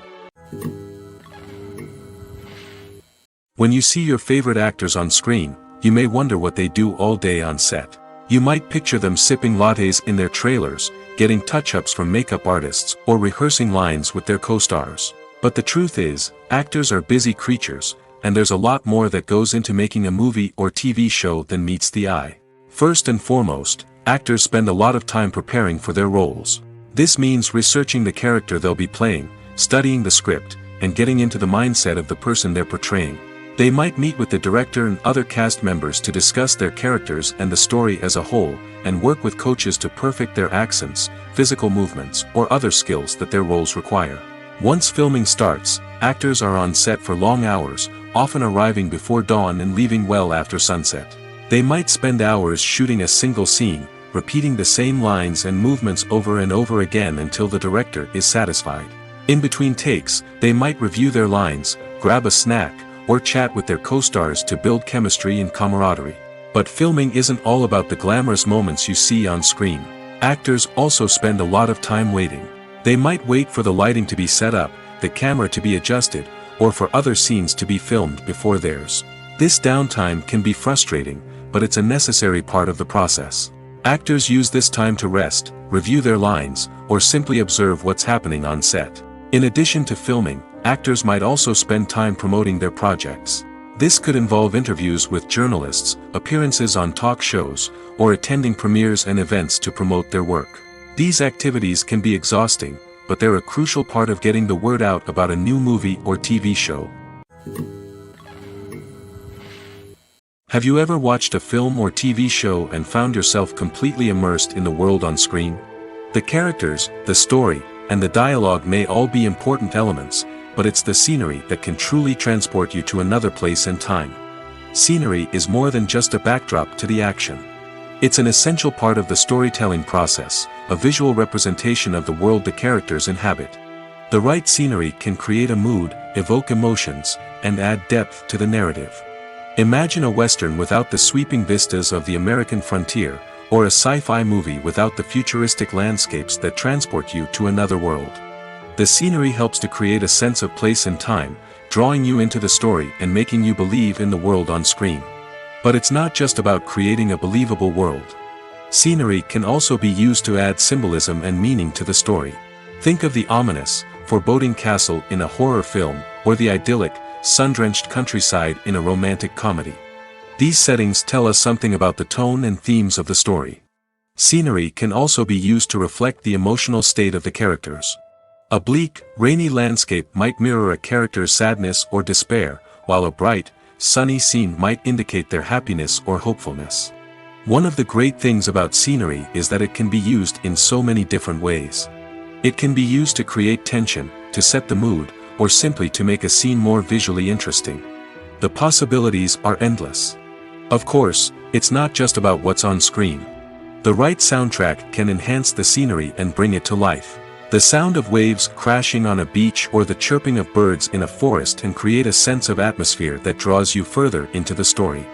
When you see your favorite actors on screen, you may wonder what they do all day on set. You might picture them sipping lattes in their trailers, getting touch-ups from makeup artists, or rehearsing lines with their co-stars. But the truth is, actors are busy creatures, and there's a lot more that goes into making a movie or TV show than meets the eye. First and foremost, actors spend a lot of time preparing for their roles. This means researching the character they'll be playing, studying the script, and getting into the mindset of the person they're portraying. They might meet with the director and other cast members to discuss their characters and the story as a whole, and work with coaches to perfect their accents, physical movements, or other skills that their roles require. Once filming starts, actors are on set for long hours, often arriving before dawn and leaving well after sunset. They might spend hours shooting a single scene, repeating the same lines and movements over and over again until the director is satisfied. In between takes, they might review their lines, grab a snack, or chat with their co-stars to build chemistry and camaraderie. But filming isn't all about the glamorous moments you see on screen. Actors also spend a lot of time waiting. They might wait for the lighting to be set up, the camera to be adjusted, or for other scenes to be filmed before theirs. This downtime can be frustrating, but it's a necessary part of the process. Actors use this time to rest, review their lines, or simply observe what's happening on set. In addition to filming, actors might also spend time promoting their projects. This could involve interviews with journalists, appearances on talk shows, or attending premieres and events to promote their work. These activities can be exhausting, but they're a crucial part of getting the word out about a new movie or TV show. Have you ever watched a film or TV show and found yourself completely immersed in the world on screen? The characters, the story, and the dialogue may all be important elements, but it's the scenery that can truly transport you to another place and time. Scenery is more than just a backdrop to the action. It's an essential part of the storytelling process, a visual representation of the world the characters inhabit. The right scenery can create a mood, evoke emotions, and add depth to the narrative. Imagine a Western without the sweeping vistas of the American frontier, or a sci-fi movie without the futuristic landscapes that transport you to another world. The scenery helps to create a sense of place and time, drawing you into the story and making you believe in the world on screen. But it's not just about creating a believable world. Scenery can also be used to add symbolism and meaning to the story. Think of the ominous, foreboding castle in a horror film, or the idyllic, sun-drenched countryside in a romantic comedy. These settings tell us something about the tone and themes of the story. Scenery can also be used to reflect the emotional state of the characters. A bleak, rainy landscape might mirror a character's sadness or despair, while a bright, sunny scene might indicate their happiness or hopefulness. One of the great things about scenery is that it can be used in so many different ways. It can be used to create tension, to set the mood, or simply to make a scene more visually interesting. The possibilities are endless. Of course, it's not just about what's on screen. The right soundtrack can enhance the scenery and bring it to life. The sound of waves crashing on a beach or the chirping of birds in a forest can create a sense of atmosphere that draws you further into the story.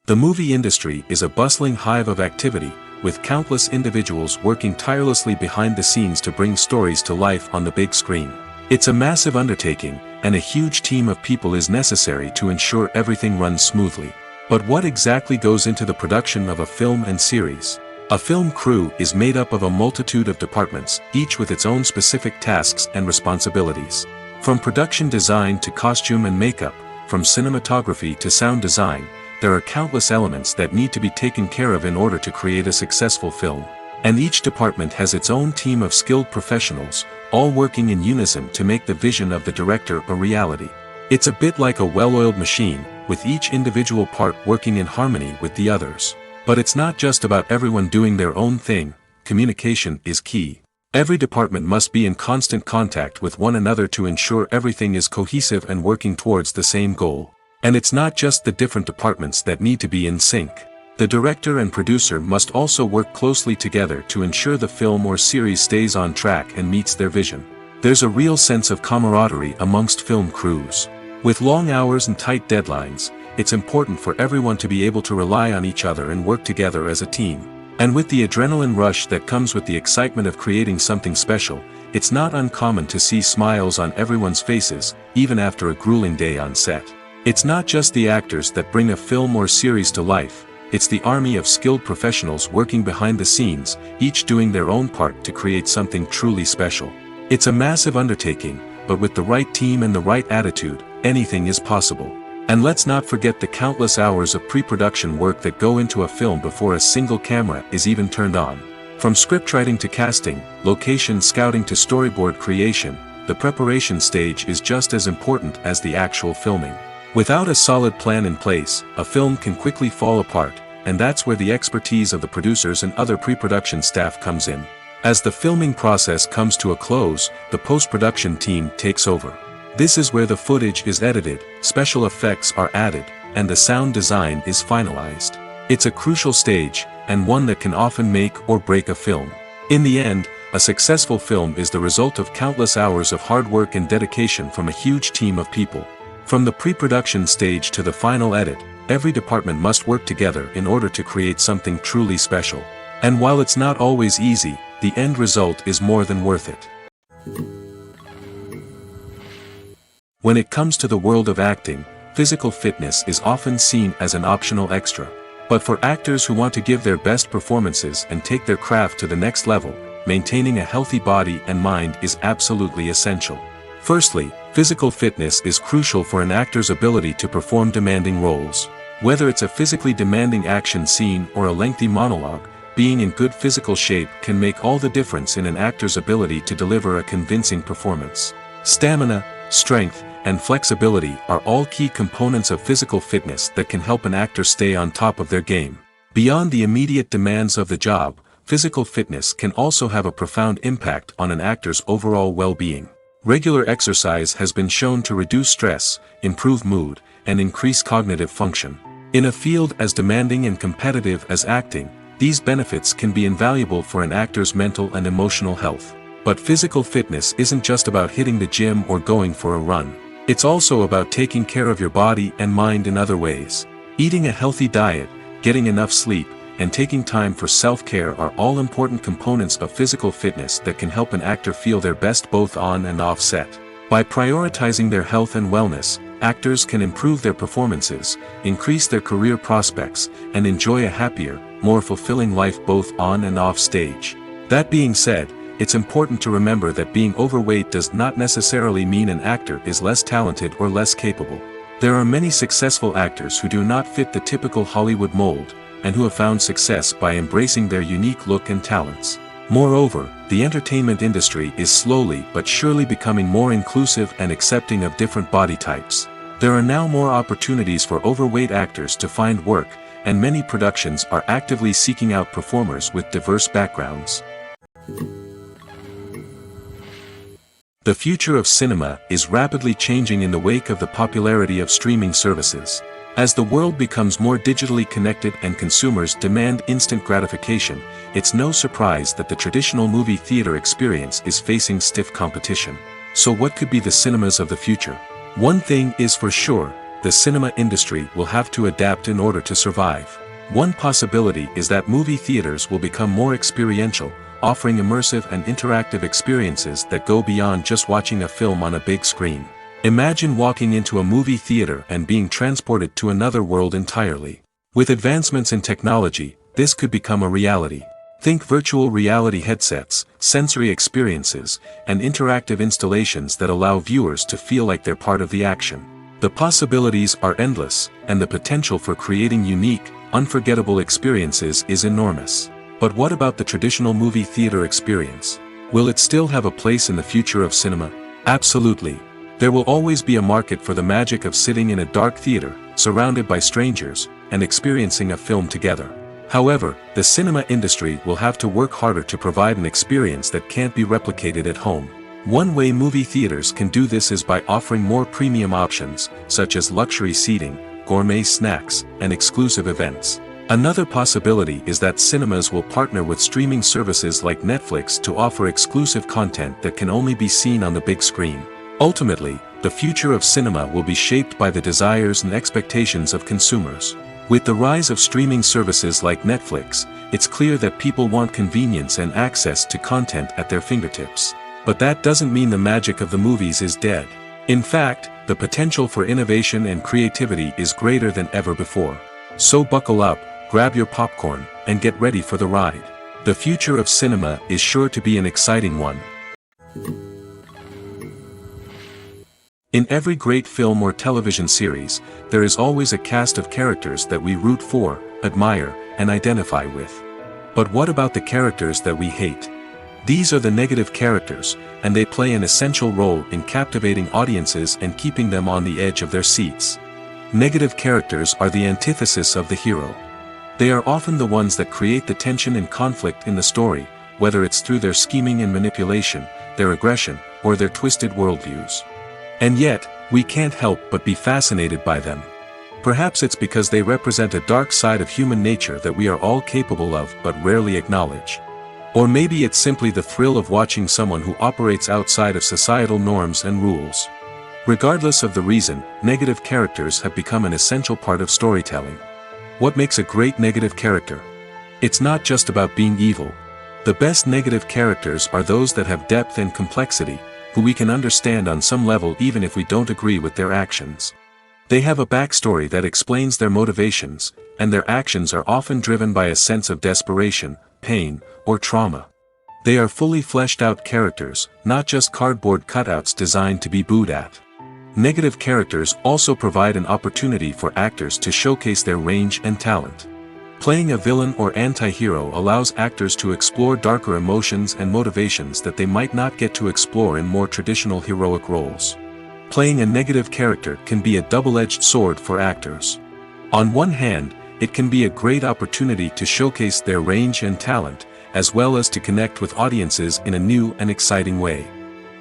The movie industry is a bustling hive of activity, with countless individuals working tirelessly behind the scenes to bring stories to life on the big screen. It's a massive undertaking, and a huge team of people is necessary to ensure everything runs smoothly. But what exactly goes into the production of a film and series? A film crew is made up of a multitude of departments, each with its own specific tasks and responsibilities. From production design to costume and makeup, from cinematography to sound design, there are countless elements that need to be taken care of in order to create a successful film. And each department has its own team of skilled professionals, all working in unison to make the vision of the director a reality. It's a bit like a well-oiled machine, with each individual part working in harmony with the others. But it's not just about everyone doing their own thing. Communication is key. Every department must be in constant contact with one another to ensure everything is cohesive and working towards the same goal. And it's not just the different departments that need to be in sync. The director and producer must also work closely together to ensure the film or series stays on track and meets their vision. There's a real sense of camaraderie amongst film crews. With long hours and tight deadlines, it's important for everyone to be able to rely on each other and work together as a team. And with the adrenaline rush that comes with the excitement of creating something special, it's not uncommon to see smiles on everyone's faces, even after a grueling day on set. It's not just the actors that bring a film or series to life, it's the army of skilled professionals working behind the scenes, each doing their own part to create something truly special. It's a massive undertaking, but with the right team and the right attitude, anything is possible. And let's not forget the countless hours of pre-production work that go into a film before a single camera is even turned on. From scriptwriting to casting, location scouting to storyboard creation, the preparation stage is just as important as the actual filming. Without a solid plan in place, a film can quickly fall apart, and that's where the expertise of the producers and other pre-production staff comes in. As the filming process comes to a close, the post-production team takes over. This is where the footage is edited, special effects are added, and the sound design is finalized. It's a crucial stage, and one that can often make or break a film. In the end, a successful film is the result of countless hours of hard work and dedication from a huge team of people. From the pre-production stage to the final edit, every department must work together in order to create something truly special. And while it's not always easy, the end result is more than worth it. When it comes to the world of acting, physical fitness is often seen as an optional extra. But for actors who want to give their best performances and take their craft to the next level, maintaining a healthy body and mind is absolutely essential. Firstly, physical fitness is crucial for an actor's ability to perform demanding roles. Whether it's a physically demanding action scene or a lengthy monologue, being in good physical shape can make all the difference in an actor's ability to deliver a convincing performance. Stamina, strength, and flexibility are all key components of physical fitness that can help an actor stay on top of their game. Beyond the immediate demands of the job, physical fitness can also have a profound impact on an actor's overall well-being. Regular exercise has been shown to reduce stress, improve mood, and increase cognitive function. In a field as demanding and competitive as acting, these benefits can be invaluable for an actor's mental and emotional health. But physical fitness isn't just about hitting the gym or going for a run. It's also about taking care of your body and mind in other ways. Eating a healthy diet, getting enough sleep, and taking time for self-care are all important components of physical fitness that can help an actor feel their best both on and off set. By prioritizing their health and wellness, actors can improve their performances, increase their career prospects, and enjoy a happier, more fulfilling life both on and off stage. That being said, it's important to remember that being overweight does not necessarily mean an actor is less talented or less capable. There are many successful actors who do not fit the typical Hollywood mold, and who have found success by embracing their unique look and talents. Moreover, the entertainment industry is slowly but surely becoming more inclusive and accepting of different body types. There are now more opportunities for overweight actors to find work, and many productions are actively seeking out performers with diverse backgrounds. The future of cinema is rapidly changing in the wake of the popularity of streaming services. As the world becomes more digitally connected and consumers demand instant gratification, it's no surprise that the traditional movie theater experience is facing stiff competition. So what could be the cinemas of the future? One thing is for sure, the cinema industry will have to adapt in order to survive. One possibility is that movie theaters will become more experiential, offering immersive and interactive experiences that go beyond just watching a film on a big screen. Imagine walking into a movie theater and being transported to another world entirely. With advancements in technology, this could become a reality. Think virtual reality headsets, sensory experiences, and interactive installations that allow viewers to feel like they're part of the action. The possibilities are endless, and the potential for creating unique, unforgettable experiences is enormous. But what about the traditional movie theater experience? Will it still have a place in the future of cinema? Absolutely. There will always be a market for the magic of sitting in a dark theater, surrounded by strangers, and experiencing a film together. However, the cinema industry will have to work harder to provide an experience that can't be replicated at home. One way movie theaters can do this is by offering more premium options, such as luxury seating, gourmet snacks, and exclusive events. Another possibility is that cinemas will partner with streaming services like Netflix to offer exclusive content that can only be seen on the big screen. Ultimately, the future of cinema will be shaped by the desires and expectations of consumers. With the rise of streaming services like Netflix, it's clear that people want convenience and access to content at their fingertips. But that doesn't mean the magic of the movies is dead. In fact, the potential for innovation and creativity is greater than ever before. So buckle up, grab your popcorn, and get ready for the ride. The future of cinema is sure to be an exciting one. In every great film or television series, there is always a cast of characters that we root for, admire, and identify with. But what about the characters that we hate? These are the negative characters, and they play an essential role in captivating audiences and keeping them on the edge of their seats. Negative characters are the antithesis of the hero. They are often the ones that create the tension and conflict in the story, whether it's through their scheming and manipulation, their aggression, or their twisted worldviews. And yet, we can't help but be fascinated by them. Perhaps it's because they represent a dark side of human nature that we are all capable of but rarely acknowledge. Or maybe it's simply the thrill of watching someone who operates outside of societal norms and rules. Regardless of the reason, negative characters have become an essential part of storytelling. What makes a great negative character? It's not just about being evil. The best negative characters are those that have depth and complexity, who we can understand on some level even if we don't agree with their actions. They have a backstory that explains their motivations, and their actions are often driven by a sense of desperation, pain, or trauma. They are fully fleshed out characters, not just cardboard cutouts designed to be booed at. Negative characters also provide an opportunity for actors to showcase their range and talent. Playing a villain or anti-hero allows actors to explore darker emotions and motivations that they might not get to explore in more traditional heroic roles. Playing a negative character can be a double-edged sword for actors. On one hand, it can be a great opportunity to showcase their range and talent, as well as to connect with audiences in a new and exciting way.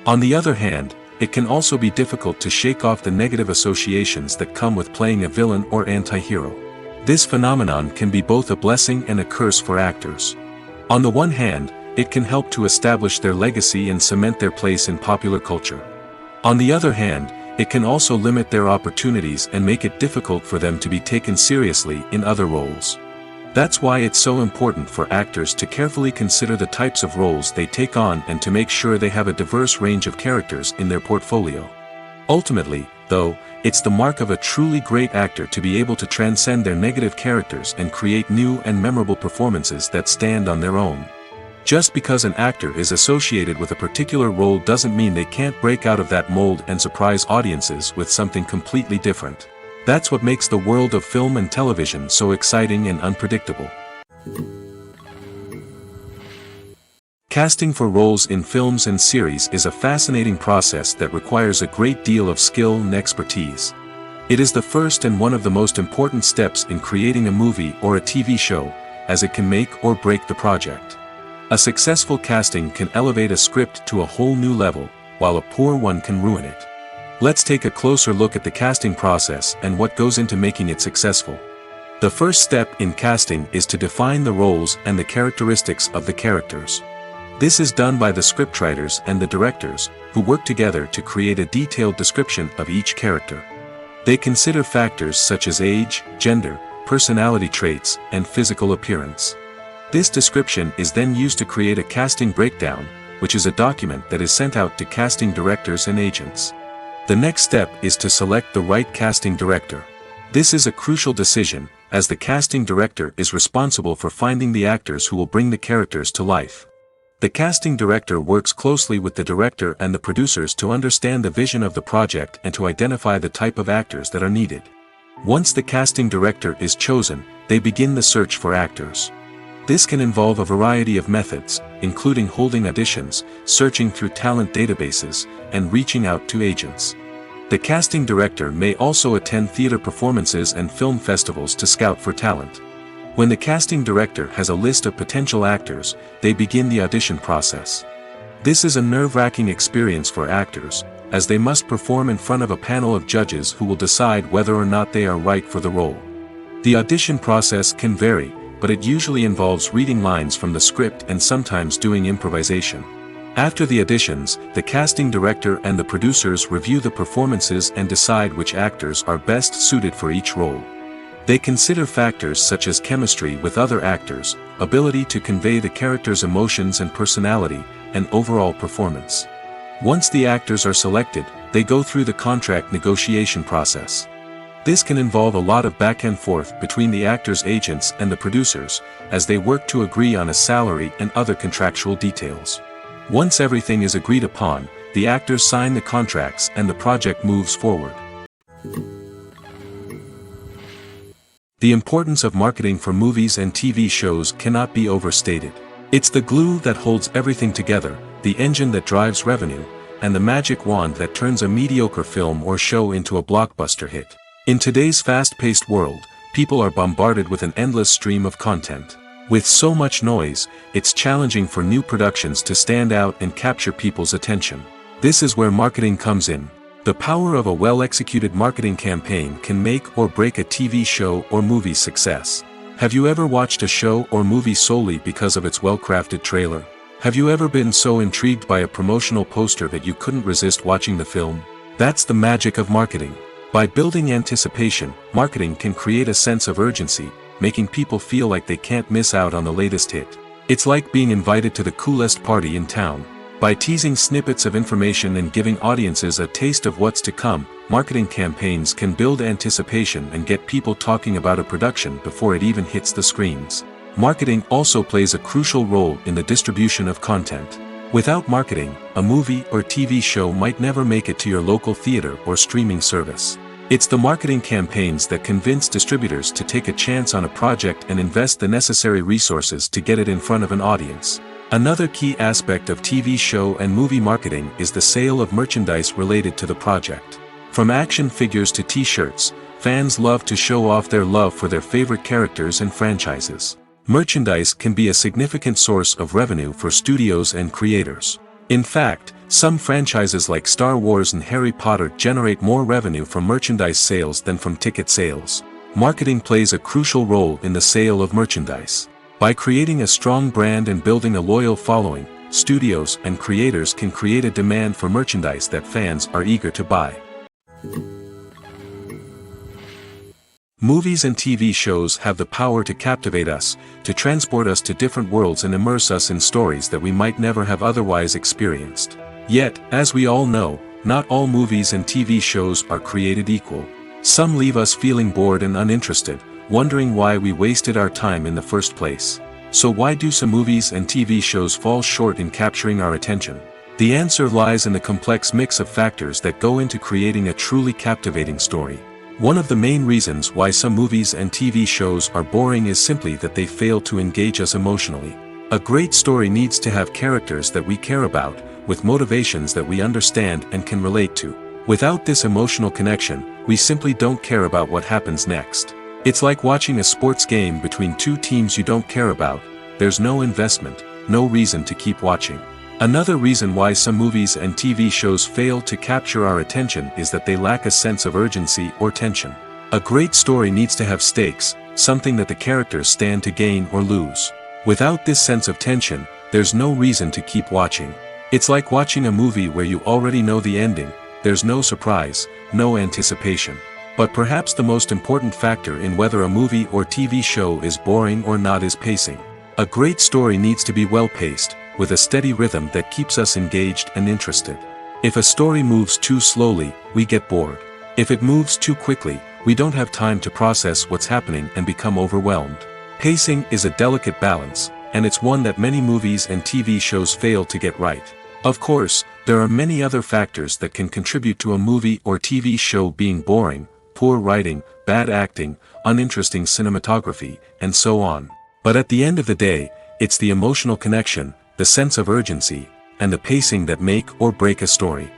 On the other hand, it can also be difficult to shake off the negative associations that come with playing a villain or anti-hero. This phenomenon can be both a blessing and a curse for actors. On the one hand, it can help to establish their legacy and cement their place in popular culture. On the other hand, it can also limit their opportunities and make it difficult for them to be taken seriously in other roles. That's why it's so important for actors to carefully consider the types of roles they take on and to make sure they have a diverse range of characters in their portfolio. Ultimately, though, it's the mark of a truly great actor to be able to transcend their negative characters and create new and memorable performances that stand on their own. Just because an actor is associated with a particular role doesn't mean they can't break out of that mold and surprise audiences with something completely different. That's what makes the world of film and television so exciting and unpredictable. Casting for roles in films and series is a fascinating process that requires a great deal of skill and expertise. It is the first and one of the most important steps in creating a movie or a TV show, as it can make or break the project. A successful casting can elevate a script to a whole new level, while a poor one can ruin it. Let's take a closer look at the casting process and what goes into making it successful. The first step in casting is to define the roles and the characteristics of the characters. This is done by the scriptwriters and the directors, who work together to create a detailed description of each character. They consider factors such as age, gender, personality traits, and physical appearance. This description is then used to create a casting breakdown, which is a document that is sent out to casting directors and agents. The next step is to select the right casting director. This is a crucial decision, as the casting director is responsible for finding the actors who will bring the characters to life. The casting director works closely with the director and the producers to understand the vision of the project and to identify the type of actors that are needed. Once the casting director is chosen, they begin the search for actors. This can involve a variety of methods, including holding auditions, searching through talent databases, and reaching out to agents. The casting director may also attend theater performances and film festivals to scout for talent. When the casting director has a list of potential actors, they begin the audition process. This is a nerve-wracking experience for actors, as they must perform in front of a panel of judges who will decide whether or not they are right for the role. The audition process can vary, but it usually involves reading lines from the script and sometimes doing improvisation. After the auditions, the casting director and the producers review the performances and decide which actors are best suited for each role. They consider factors such as chemistry with other actors, ability to convey the character's emotions and personality, and overall performance. Once the actors are selected, they go through the contract negotiation process. This can involve a lot of back and forth between the actors' agents and the producers, as they work to agree on a salary and other contractual details. Once everything is agreed upon, the actors sign the contracts and the project moves forward. The importance of marketing for movies and TV shows cannot be overstated. It's the glue that holds everything together, the engine that drives revenue, and the magic wand that turns a mediocre film or show into a blockbuster hit. In today's fast-paced world, people are bombarded with an endless stream of content. With so much noise, it's challenging for new productions to stand out and capture people's attention. This is where marketing comes in. The power of a well-executed marketing campaign can make or break a TV show or movie's success. Have you ever watched a show or movie solely because of its well-crafted trailer? Have you ever been so intrigued by a promotional poster that you couldn't resist watching the film? That's the magic of marketing. By building anticipation, marketing can create a sense of urgency, making people feel like they can't miss out on the latest hit. It's like being invited to the coolest party in town. By teasing snippets of information and giving audiences a taste of what's to come, marketing campaigns can build anticipation and get people talking about a production before it even hits the screens. Marketing also plays a crucial role in the distribution of content. Without marketing, a movie or TV show might never make it to your local theater or streaming service. It's the marketing campaigns that convince distributors to take a chance on a project and invest the necessary resources to get it in front of an audience. Another key aspect of TV show and movie marketing is the sale of merchandise related to the project. From action figures to t-shirts, fans love to show off their love for their favorite characters and franchises. Merchandise can be a significant source of revenue for studios and creators. In fact, some franchises like Star Wars and Harry Potter generate more revenue from merchandise sales than from ticket sales. Marketing plays a crucial role in the sale of merchandise. By creating a strong brand and building a loyal following, studios and creators can create a demand for merchandise that fans are eager to buy. Movies and TV shows have the power to captivate us, to transport us to different worlds and immerse us in stories that we might never have otherwise experienced. Yet, as we all know, not all movies and TV shows are created equal. Some leave us feeling bored and uninterested, wondering why we wasted our time in the first place. So why do some movies and TV shows fall short in capturing our attention? The answer lies in the complex mix of factors that go into creating a truly captivating story. One of the main reasons why some movies and TV shows are boring is simply that they fail to engage us emotionally. A great story needs to have characters that we care about, with motivations that we understand and can relate to. Without this emotional connection, we simply don't care about what happens next. It's like watching a sports game between two teams you don't care about. There's no investment, no reason to keep watching. Another reason why some movies and TV shows fail to capture our attention is that they lack a sense of urgency or tension. A great story needs to have stakes, something that the characters stand to gain or lose. Without this sense of tension, there's no reason to keep watching. It's like watching a movie where you already know the ending, there's no surprise, no anticipation. But perhaps the most important factor in whether a movie or TV show is boring or not is pacing. A great story needs to be well-paced, with a steady rhythm that keeps us engaged and interested. If a story moves too slowly, we get bored. If it moves too quickly, we don't have time to process what's happening and become overwhelmed. Pacing is a delicate balance, and it's one that many movies and TV shows fail to get right. Of course, there are many other factors that can contribute to a movie or TV show being boring: poor writing, bad acting, uninteresting cinematography, and so on. But at the end of the day, it's the emotional connection, the sense of urgency, and the pacing that make or break a story.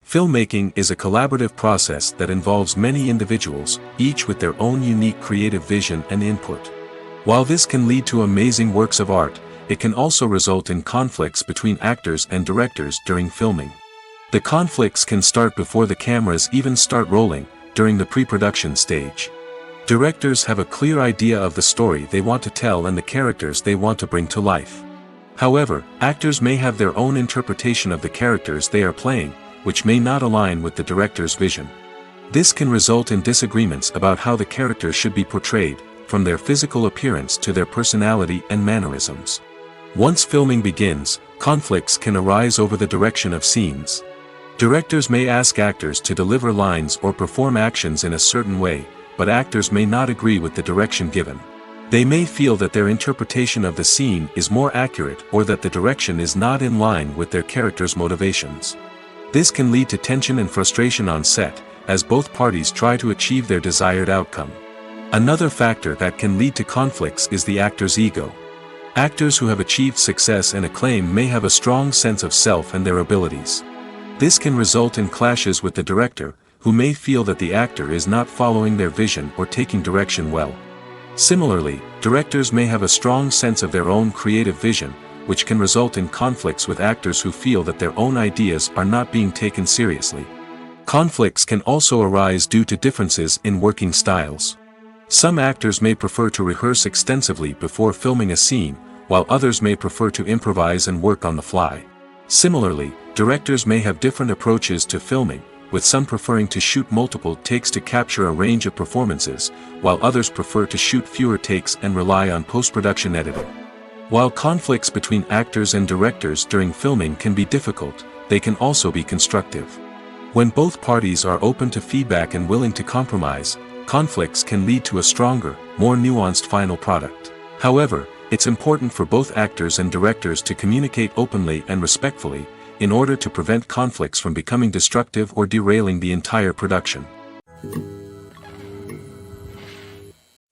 Filmmaking is a collaborative process that involves many individuals, each with their own unique creative vision and input. While this can lead to amazing works of art, it can also result in conflicts between actors and directors during filming. The conflicts can start before the cameras even start rolling, during the pre-production stage. Directors have a clear idea of the story they want to tell and the characters they want to bring to life. However, actors may have their own interpretation of the characters they are playing, which may not align with the director's vision. This can result in disagreements about how the characters should be portrayed, from their physical appearance to their personality and mannerisms. Once filming begins, conflicts can arise over the direction of scenes. Directors may ask actors to deliver lines or perform actions in a certain way, but actors may not agree with the direction given. They may feel that their interpretation of the scene is more accurate or that the direction is not in line with their character's motivations. This can lead to tension and frustration on set, as both parties try to achieve their desired outcome. Another factor that can lead to conflicts is the actor's ego. Actors who have achieved success and acclaim may have a strong sense of self and their abilities. This can result in clashes with the director, who may feel that the actor is not following their vision or taking direction well. Similarly, directors may have a strong sense of their own creative vision, which can result in conflicts with actors who feel that their own ideas are not being taken seriously. Conflicts can also arise due to differences in working styles. Some actors may prefer to rehearse extensively before filming a scene, while others may prefer to improvise and work on the fly. Similarly, directors may have different approaches to filming, with some preferring to shoot multiple takes to capture a range of performances, while others prefer to shoot fewer takes and rely on post-production editing. While conflicts between actors and directors during filming can be difficult, they can also be constructive. When both parties are open to feedback and willing to compromise, conflicts can lead to a stronger, more nuanced final product. However, it's important for both actors and directors to communicate openly and respectfully, in order to prevent conflicts from becoming destructive or derailing the entire production.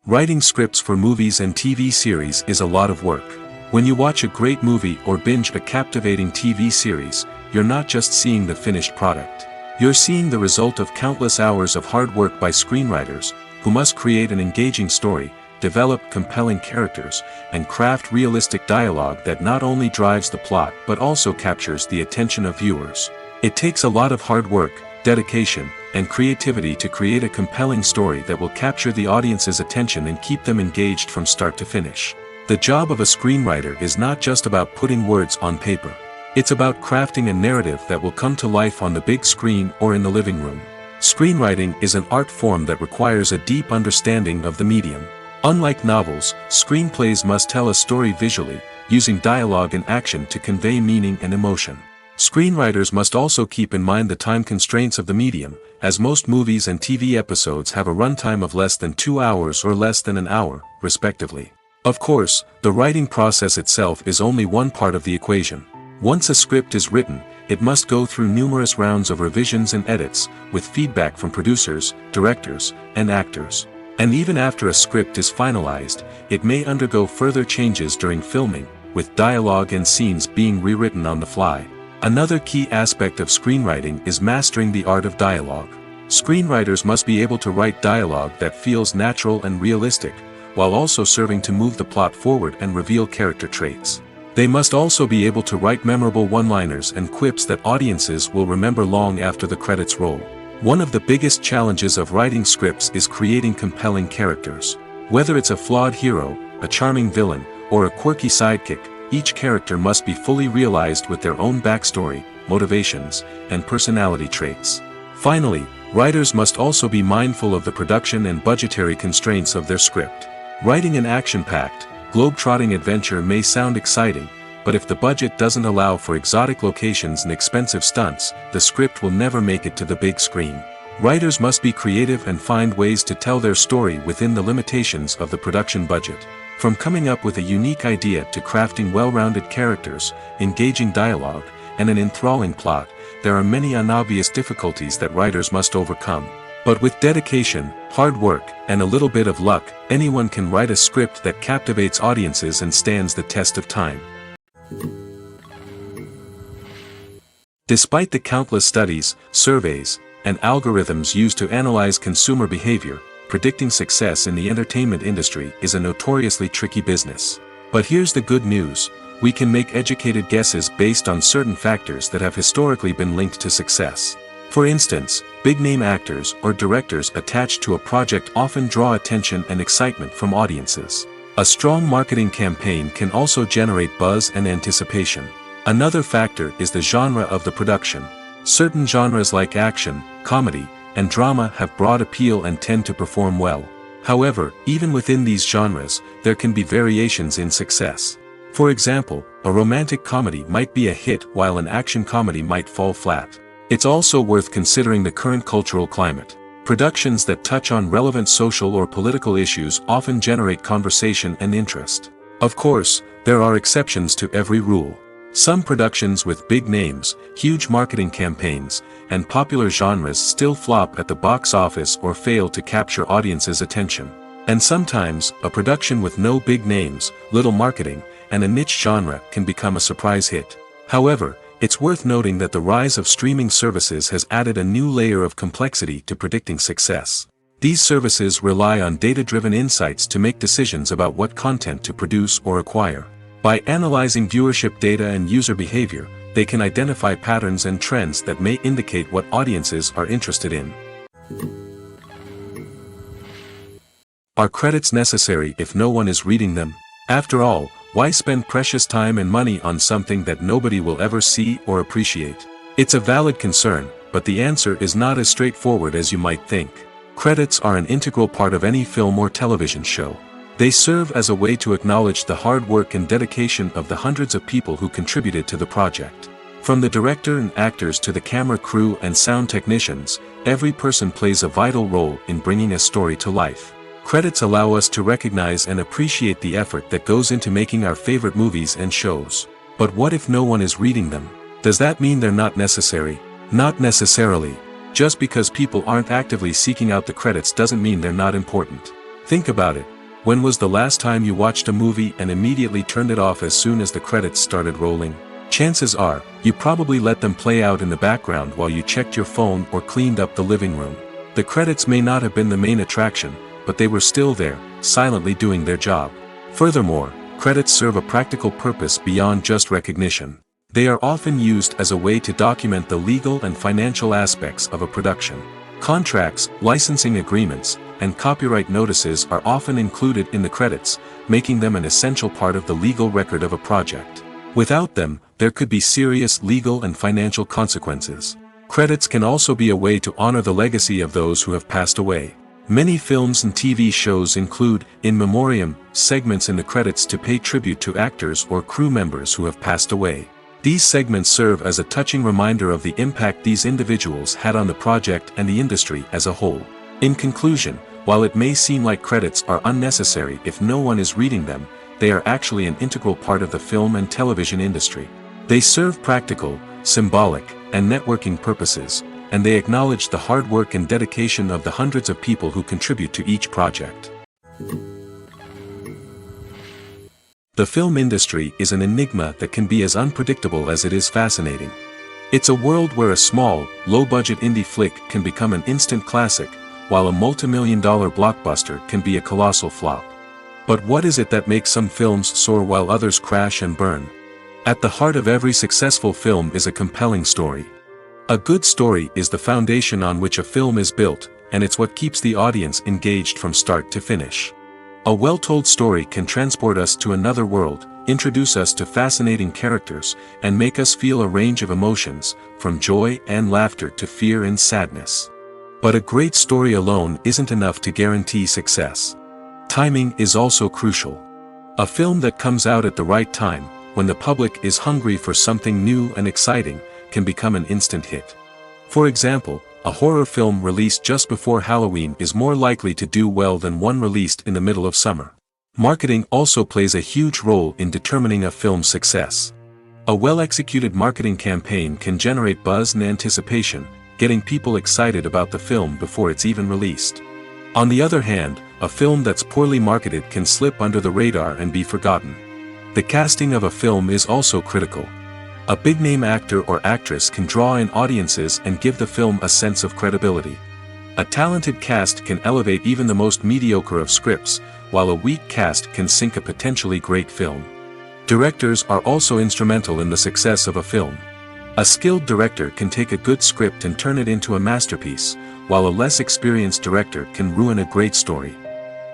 Writing scripts for movies and TV series is a lot of work. When you watch a great movie or binge a captivating TV series, you're not just seeing the finished product. You're seeing the result of countless hours of hard work by screenwriters, who must create an engaging story, develop compelling characters, and craft realistic dialogue that not only drives the plot but also captures the attention of viewers. It takes a lot of hard work, dedication, and creativity to create a compelling story that will capture the audience's attention and keep them engaged from start to finish. The job of a screenwriter is not just about putting words on paper. It's about crafting a narrative that will come to life on the big screen or in the living room. Screenwriting is an art form that requires a deep understanding of the medium. Unlike novels, screenplays must tell a story visually, using dialogue and action to convey meaning and emotion. Screenwriters must also keep in mind the time constraints of the medium, as most movies and TV episodes have a runtime of less than 2 hours or less than an hour, respectively. Of course, the writing process itself is only one part of the equation. Once a script is written, it must go through numerous rounds of revisions and edits, with feedback from producers, directors, and actors. And even after a script is finalized, it may undergo further changes during filming, with dialogue and scenes being rewritten on the fly. Another key aspect of screenwriting is mastering the art of dialogue. Screenwriters must be able to write dialogue that feels natural and realistic, while also serving to move the plot forward and reveal character traits. They must also be able to write memorable one-liners and quips that audiences will remember long after the credits roll. One of the biggest challenges of writing scripts is creating compelling characters. Whether it's a flawed hero, a charming villain, or a quirky sidekick, each character must be fully realized with their own backstory, motivations, and personality traits. Finally, writers must also be mindful of the production and budgetary constraints of their script. Writing an action-packed, globe-trotting adventure may sound exciting, but if the budget doesn't allow for exotic locations and expensive stunts, the script will never make it to the big screen. Writers must be creative and find ways to tell their story within the limitations of the production budget. From coming up with a unique idea to crafting well-rounded characters, engaging dialogue, and an enthralling plot, there are many unobvious difficulties that writers must overcome. But with dedication, hard work, and a little bit of luck, anyone can write a script that captivates audiences and stands the test of time. Despite the countless studies, surveys, and algorithms used to analyze consumer behavior, predicting success in the entertainment industry is a notoriously tricky business. But here's the good news: we can make educated guesses based on certain factors that have historically been linked to success. For instance, big-name actors or directors attached to a project often draw attention and excitement from audiences. A strong marketing campaign can also generate buzz and anticipation. Another factor is the genre of the production. Certain genres like action, comedy, and drama have broad appeal and tend to perform well. However, even within these genres, there can be variations in success. For example, a romantic comedy might be a hit while an action comedy might fall flat. It's also worth considering the current cultural climate. Productions that touch on relevant social or political issues often generate conversation and interest. Of course, there are exceptions to every rule. Some productions with big names, huge marketing campaigns, and popular genres still flop at the box office or fail to capture audiences' attention. And sometimes, a production with no big names, little marketing, and a niche genre can become a surprise hit. However, it's worth noting that the rise of streaming services has added a new layer of complexity to predicting success. These services rely on data-driven insights to make decisions about what content to produce or acquire. By analyzing viewership data and user behavior, they can identify patterns and trends that may indicate what audiences are interested in. Are credits necessary if no one is reading them? After all, why spend precious time and money on something that nobody will ever see or appreciate? It's a valid concern, but the answer is not as straightforward as you might think. Credits are an integral part of any film or television show. They serve as a way to acknowledge the hard work and dedication of the hundreds of people who contributed to the project. From the director and actors to the camera crew and sound technicians, every person plays a vital role in bringing a story to life. Credits allow us to recognize and appreciate the effort that goes into making our favorite movies and shows. But what if no one is reading them? Does that mean they're not necessary? Not necessarily. Just because people aren't actively seeking out the credits doesn't mean they're not important. Think about it. When was the last time you watched a movie and immediately turned it off as soon as the credits started rolling? Chances are, you probably let them play out in the background while you checked your phone or cleaned up the living room. The credits may not have been the main attraction, but they were still there, silently doing their job. Furthermore, credits serve a practical purpose beyond just recognition. They are often used as a way to document the legal and financial aspects of a production. Contracts, licensing agreements, and copyright notices are often included in the credits, making them an essential part of the legal record of a project. Without them, there could be serious legal and financial consequences. Credits can also be a way to honor the legacy of those who have passed away. Many films and TV shows include, in memoriam, segments in the credits to pay tribute to actors or crew members who have passed away. These segments serve as a touching reminder of the impact these individuals had on the project and the industry as a whole. In conclusion, while it may seem like credits are unnecessary if no one is reading them, they are actually an integral part of the film and television industry. They serve practical, symbolic, and networking purposes, and they acknowledge the hard work and dedication of the hundreds of people who contribute to each project. The film industry is an enigma that can be as unpredictable as it is fascinating. It's a world where a small, low-budget indie flick can become an instant classic, while a multi-million-dollar blockbuster can be a colossal flop. But what is it that makes some films soar while others crash and burn? At the heart of every successful film is a compelling story. A good story is the foundation on which a film is built, and it's what keeps the audience engaged from start to finish. A well-told story can transport us to another world, introduce us to fascinating characters, and make us feel a range of emotions, from joy and laughter to fear and sadness. But a great story alone isn't enough to guarantee success. Timing is also crucial. A film that comes out at the right time, when the public is hungry for something new and exciting, can become an instant hit. For example, a horror film released just before Halloween is more likely to do well than one released in the middle of summer. Marketing also plays a huge role in determining a film's success. A well-executed marketing campaign can generate buzz and anticipation, getting people excited about the film before it's even released. On the other hand, a film that's poorly marketed can slip under the radar and be forgotten. The casting of a film is also critical. A big-name actor or actress can draw in audiences and give the film a sense of credibility. A talented cast can elevate even the most mediocre of scripts, while a weak cast can sink a potentially great film. Directors are also instrumental in the success of a film. A skilled director can take a good script and turn it into a masterpiece, while a less experienced director can ruin a great story.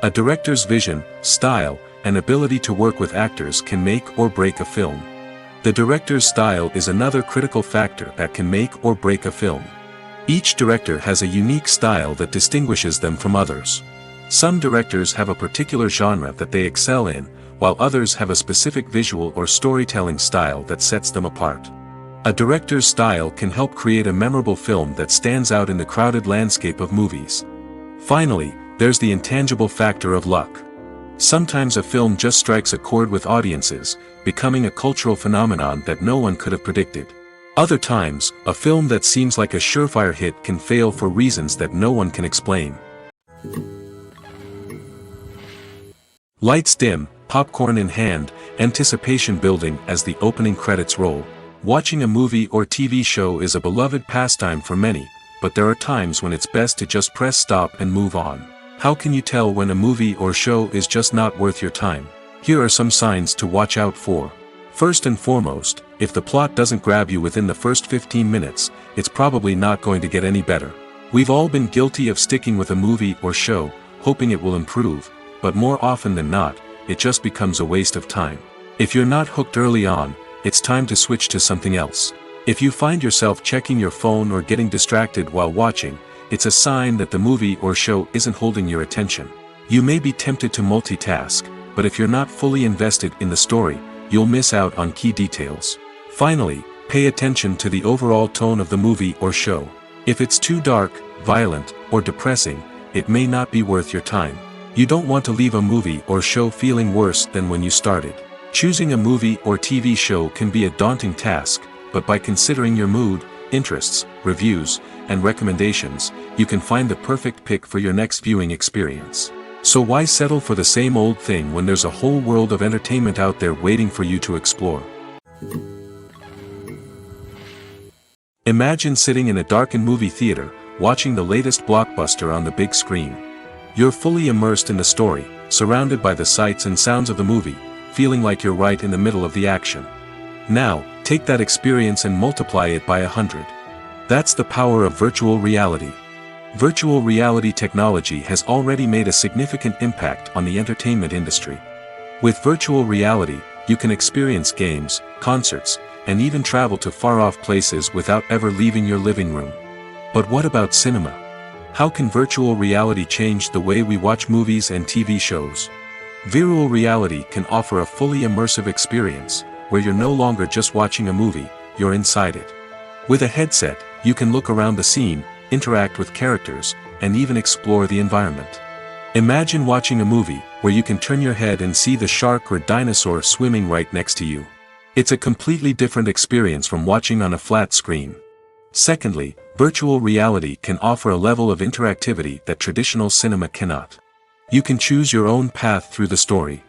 A director's vision, style, and ability to work with actors can make or break a film. The director's style is another critical factor that can make or break a film. Each director has a unique style that distinguishes them from others. Some directors have a particular genre that they excel in, while others have a specific visual or storytelling style that sets them apart. A director's style can help create a memorable film that stands out in the crowded landscape of movies. Finally, there's the intangible factor of luck. Sometimes a film just strikes a chord with audiences, becoming a cultural phenomenon that no one could have predicted. Other times, a film that seems like a surefire hit can fail for reasons that no one can explain. Lights dim, popcorn in hand, anticipation building as the opening credits roll. Watching a movie or TV show is a beloved pastime for many, but there are times when it's best to just press stop and move on. How can you tell when a movie or show is just not worth your time? Here are some signs to watch out for. First and foremost, if the plot doesn't grab you within the first 15 minutes, it's probably not going to get any better. We've all been guilty of sticking with a movie or show, hoping it will improve, but more often than not, it just becomes a waste of time. If you're not hooked early on, it's time to switch to something else. If you find yourself checking your phone or getting distracted while watching, it's a sign that the movie or show isn't holding your attention. You may be tempted to multitask, but if you're not fully invested in the story, you'll miss out on key details. Finally, pay attention to the overall tone of the movie or show. If it's too dark, violent, or depressing, it may not be worth your time. You don't want to leave a movie or show feeling worse than when you started. Choosing a movie or TV show can be a daunting task, but by considering your mood, interests, reviews, and recommendations, you can find the perfect pick for your next viewing experience. So why settle for the same old thing when there's a whole world of entertainment out there waiting for you to explore? Imagine sitting in a darkened movie theater, watching the latest blockbuster on the big screen. You're fully immersed in the story, surrounded by the sights and sounds of the movie, feeling like you're right in the middle of the action. Now, take that experience and multiply it by 100. That's the power of virtual reality. Virtual reality technology has already made a significant impact on the entertainment industry. With virtual reality, you can experience games, concerts, and even travel to far-off places without ever leaving your living room. But what about cinema? How can virtual reality change the way we watch movies and TV shows? Virtual reality can offer a fully immersive experience, where you're no longer just watching a movie, you're inside it. With a headset, you can look around the scene, interact with characters, and even explore the environment. Imagine watching a movie, where you can turn your head and see the shark or dinosaur swimming right next to you. It's a completely different experience from watching on a flat screen. Secondly, virtual reality can offer a level of interactivity that traditional cinema cannot. You can choose your own path through the story.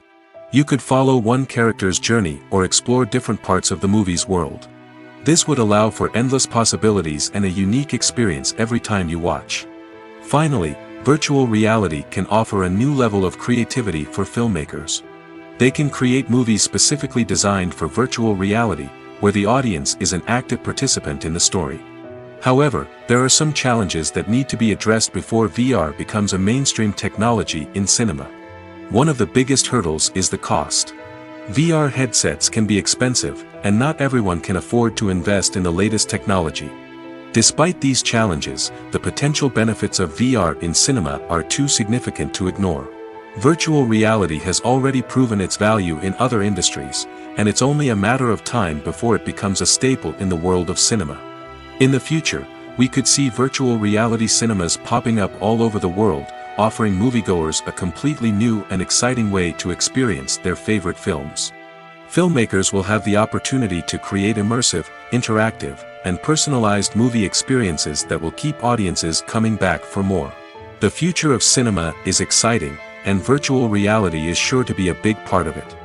You could follow one character's journey or explore different parts of the movie's world. This would allow for endless possibilities and a unique experience every time you watch. Finally, Virtual reality can offer a new level of creativity for filmmakers. They can create movies specifically designed for virtual reality, where the audience is an active participant in the story. However, there are some challenges that need to be addressed before VR becomes a mainstream technology in cinema. One of the biggest hurdles is the cost. VR headsets can be expensive, and not everyone can afford to invest in the latest technology. Despite these challenges, the potential benefits of VR in cinema are too significant to ignore. Virtual reality has already proven its value in other industries, and it's only a matter of time before it becomes a staple in the world of cinema. In the future, we could see virtual reality cinemas popping up all over the world, offering moviegoers a completely new and exciting way to experience their favorite films. Filmmakers will have the opportunity to create immersive, interactive, and personalized movie experiences that will keep audiences coming back for more. The future of cinema is exciting, and virtual reality is sure to be a big part of it.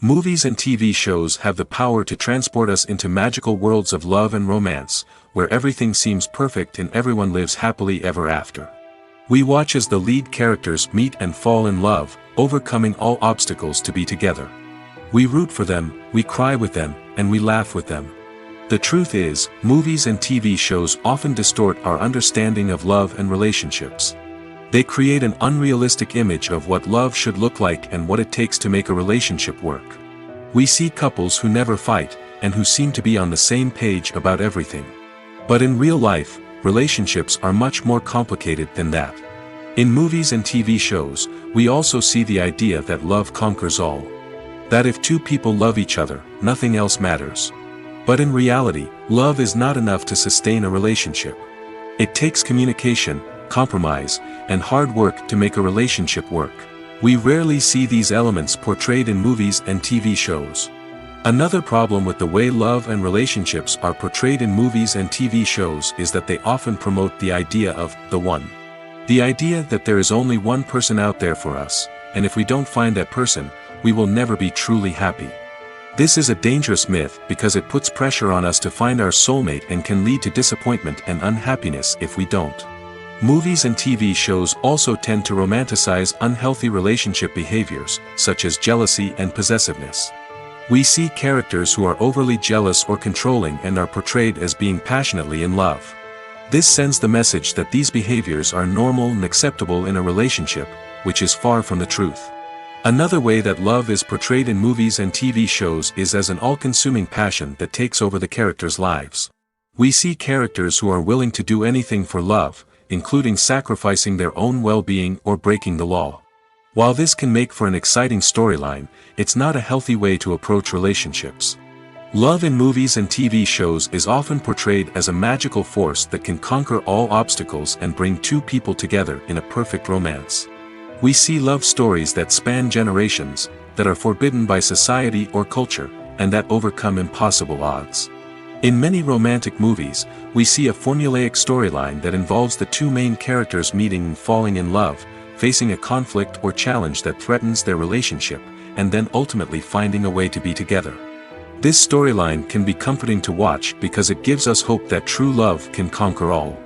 Movies and TV shows have the power to transport us into magical worlds of love and romance, where everything seems perfect and everyone lives happily ever after. We watch as the lead characters meet and fall in love, overcoming all obstacles to be together. We root for them, we cry with them, and we laugh with them. The truth is, movies and TV shows often distort our understanding of love and relationships. They create an unrealistic image of what love should look like and what it takes to make a relationship work. We see couples who never fight, and who seem to be on the same page about everything. But in real life, relationships are much more complicated than that. In movies and TV shows, we also see the idea that love conquers all. That if two people love each other, nothing else matters. But in reality, love is not enough to sustain a relationship. It takes communication, compromise, and hard work to make a relationship work. We rarely see these elements portrayed in movies and TV shows. Another problem with the way love and relationships are portrayed in movies and TV shows is that they often promote the idea of the one. The idea that there is only one person out there for us, and if we don't find that person, we will never be truly happy. This is a dangerous myth because it puts pressure on us to find our soulmate and can lead to disappointment and unhappiness if we don't. Movies and TV shows also tend to romanticize unhealthy relationship behaviors, such as jealousy and possessiveness. We see characters who are overly jealous or controlling and are portrayed as being passionately in love. This sends the message that these behaviors are normal and acceptable in a relationship, which is far from the truth. Another way that love is portrayed in movies and TV shows is as an all-consuming passion that takes over the characters' lives. We see characters who are willing to do anything for love, including sacrificing their own well-being or breaking the law. While this can make for an exciting storyline, it's not a healthy way to approach relationships. Love in movies and TV shows is often portrayed as a magical force that can conquer all obstacles and bring two people together in a perfect romance. We see love stories that span generations, that are forbidden by society or culture, and that overcome impossible odds. In many romantic movies, we see a formulaic storyline that involves the two main characters meeting and falling in love, facing a conflict or challenge that threatens their relationship, and then ultimately finding a way to be together. This storyline can be comforting to watch because it gives us hope that true love can conquer all.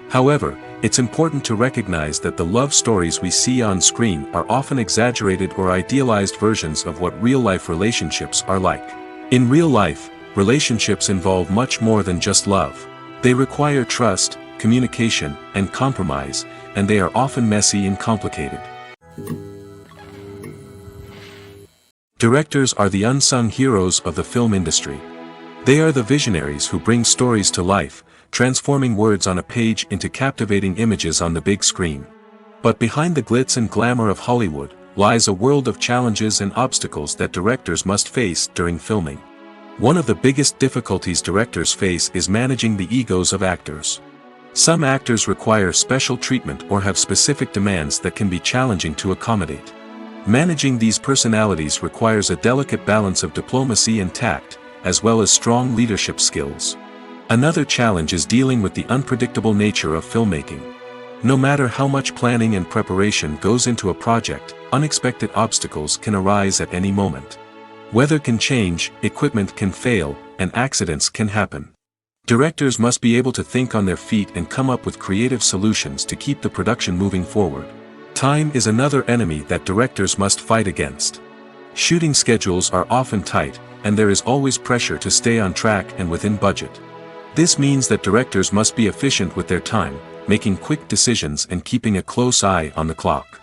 However, it's important to recognize that the love stories we see on screen are often exaggerated or idealized versions of what real-life relationships are like. In real life, relationships involve much more than just love. They require trust, communication, and compromise, and they are often messy and complicated. Directors are the unsung heroes of the film industry. They are the visionaries who bring stories to life, transforming words on a page into captivating images on the big screen. But behind the glitz and glamour of Hollywood, lies a world of challenges and obstacles that directors must face during filming. One of the biggest difficulties directors face is managing the egos of actors. Some actors require special treatment or have specific demands that can be challenging to accommodate. Managing these personalities requires a delicate balance of diplomacy and tact, as well as strong leadership skills. Another challenge is dealing with the unpredictable nature of filmmaking. No matter how much planning and preparation goes into a project, unexpected obstacles can arise at any moment. Weather can change, equipment can fail, and accidents can happen. Directors must be able to think on their feet and come up with creative solutions to keep the production moving forward. Time is another enemy that directors must fight against. Shooting schedules are often tight, and there is always pressure to stay on track and within budget. This means that directors must be efficient with their time, making quick decisions and keeping a close eye on the clock.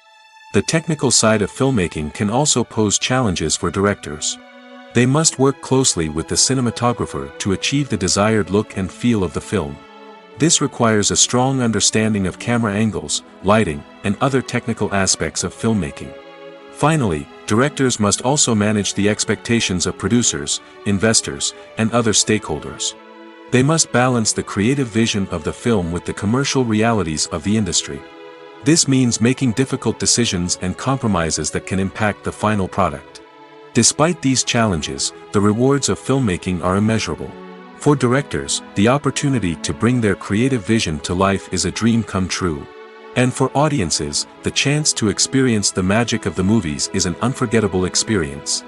The technical side of filmmaking can also pose challenges for directors. They must work closely with the cinematographer to achieve the desired look and feel of the film. This requires a strong understanding of camera angles, lighting, and other technical aspects of filmmaking. Finally, directors must also manage the expectations of producers, investors, and other stakeholders. They must balance the creative vision of the film with the commercial realities of the industry. This means making difficult decisions and compromises that can impact the final product. Despite these challenges, the rewards of filmmaking are immeasurable. For directors, the opportunity to bring their creative vision to life is a dream come true. And for audiences, the chance to experience the magic of the movies is an unforgettable experience.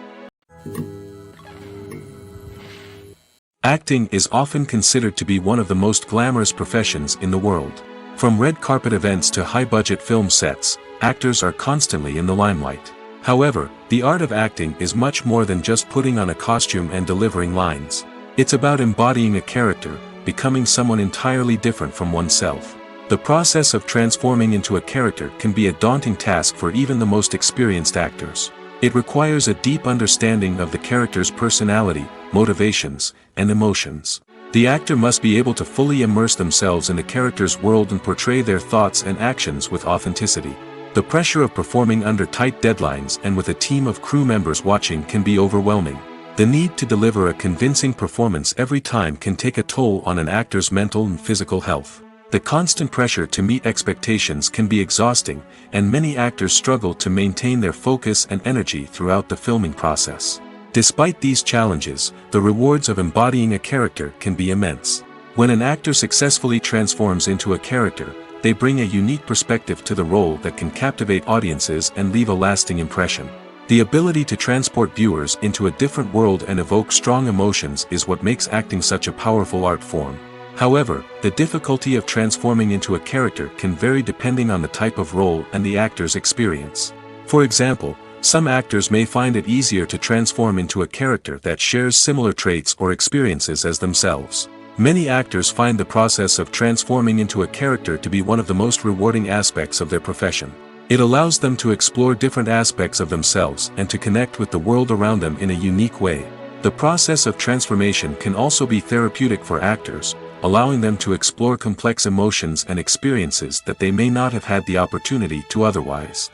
Acting is often considered to be one of the most glamorous professions in the world. From red carpet events to high-budget film sets, actors are constantly in the limelight. However, the art of acting is much more than just putting on a costume and delivering lines. It's about embodying a character, becoming someone entirely different from oneself. The process of transforming into a character can be a daunting task for even the most experienced actors. It requires a deep understanding of the character's personality, motivations, and emotions. The actor must be able to fully immerse themselves in the character's world and portray their thoughts and actions with authenticity. The pressure of performing under tight deadlines and with a team of crew members watching can be overwhelming. The need to deliver a convincing performance every time can take a toll on an actor's mental and physical health. The constant pressure to meet expectations can be exhausting, and many actors struggle to maintain their focus and energy throughout the filming process. Despite these challenges, the rewards of embodying a character can be immense. When an actor successfully transforms into a character, they bring a unique perspective to the role that can captivate audiences and leave a lasting impression. The ability to transport viewers into a different world and evoke strong emotions is what makes acting such a powerful art form. However, the difficulty of transforming into a character can vary depending on the type of role and the actor's experience. For example, some actors may find it easier to transform into a character that shares similar traits or experiences as themselves. Many actors find the process of transforming into a character to be one of the most rewarding aspects of their profession. It allows them to explore different aspects of themselves and to connect with the world around them in a unique way. The process of transformation can also be therapeutic for actors, allowing them to explore complex emotions and experiences that they may not have had the opportunity to otherwise.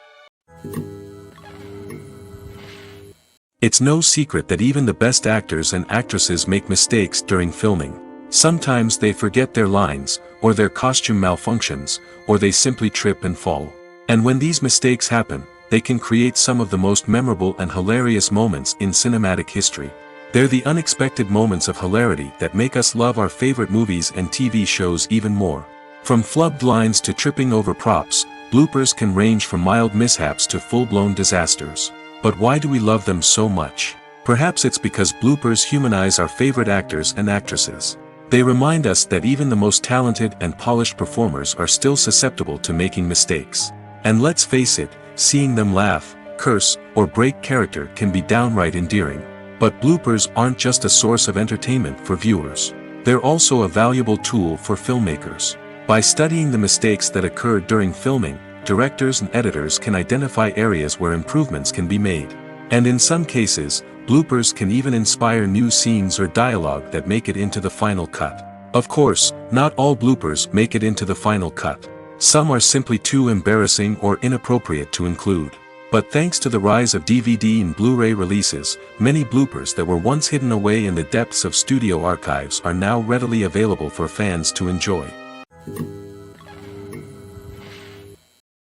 It's no secret that even the best actors and actresses make mistakes during filming. Sometimes they forget their lines, or their costume malfunctions, or they simply trip and fall. And when these mistakes happen, they can create some of the most memorable and hilarious moments in cinematic history. They're the unexpected moments of hilarity that make us love our favorite movies and TV shows even more. From flubbed lines to tripping over props, bloopers can range from mild mishaps to full-blown disasters. But why do we love them so much? Perhaps it's because bloopers humanize our favorite actors and actresses. They remind us that even the most talented and polished performers are still susceptible to making mistakes. And let's face it, seeing them laugh, curse, or break character can be downright endearing. But bloopers aren't just a source of entertainment for viewers. They're also a valuable tool for filmmakers. By studying the mistakes that occurred during filming, directors and editors can identify areas where improvements can be made. And in some cases, bloopers can even inspire new scenes or dialogue that make it into the final cut. Of course, not all bloopers make it into the final cut. Some are simply too embarrassing or inappropriate to include. But thanks to the rise of DVD and Blu-ray releases, many bloopers that were once hidden away in the depths of studio archives are now readily available for fans to enjoy.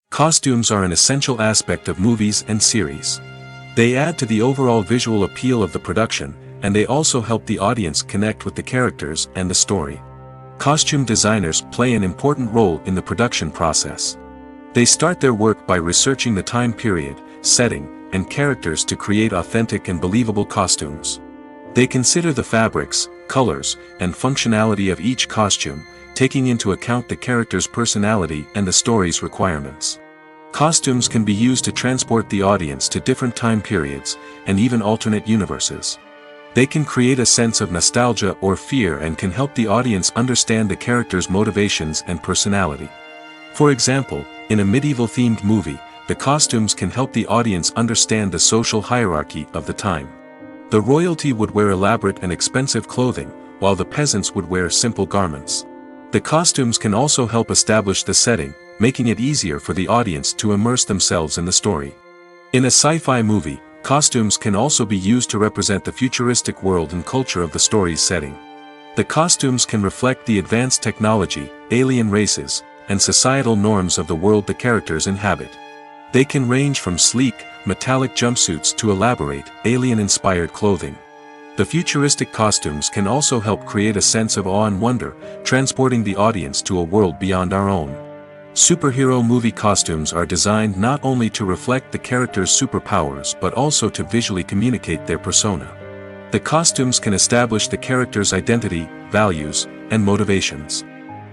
Costumes are an essential aspect of movies and series. They add to the overall visual appeal of the production, and they also help the audience connect with the characters and the story. Costume designers play an important role in the production process. They start their work by researching the time period, setting, and characters to create authentic and believable costumes. They consider the fabrics, colors, and functionality of each costume, taking into account the character's personality and the story's requirements. Costumes can be used to transport the audience to different time periods, and even alternate universes. They can create a sense of nostalgia or fear and can help the audience understand the character's motivations and personality. For example, in a medieval-themed movie, the costumes can help the audience understand the social hierarchy of the time. The royalty would wear elaborate and expensive clothing, while the peasants would wear simple garments. The costumes can also help establish the setting, making it easier for the audience to immerse themselves in the story. In a sci-fi movie, costumes can also be used to represent the futuristic world and culture of the story's setting. The costumes can reflect the advanced technology, alien races, and societal norms of the world the characters inhabit. They can range from sleek, metallic jumpsuits to elaborate, alien-inspired clothing. The futuristic costumes can also help create a sense of awe and wonder, transporting the audience to a world beyond our own. Superhero movie costumes are designed not only to reflect the character's superpowers but also to visually communicate their persona. The costumes can establish the character's identity, values, and motivations.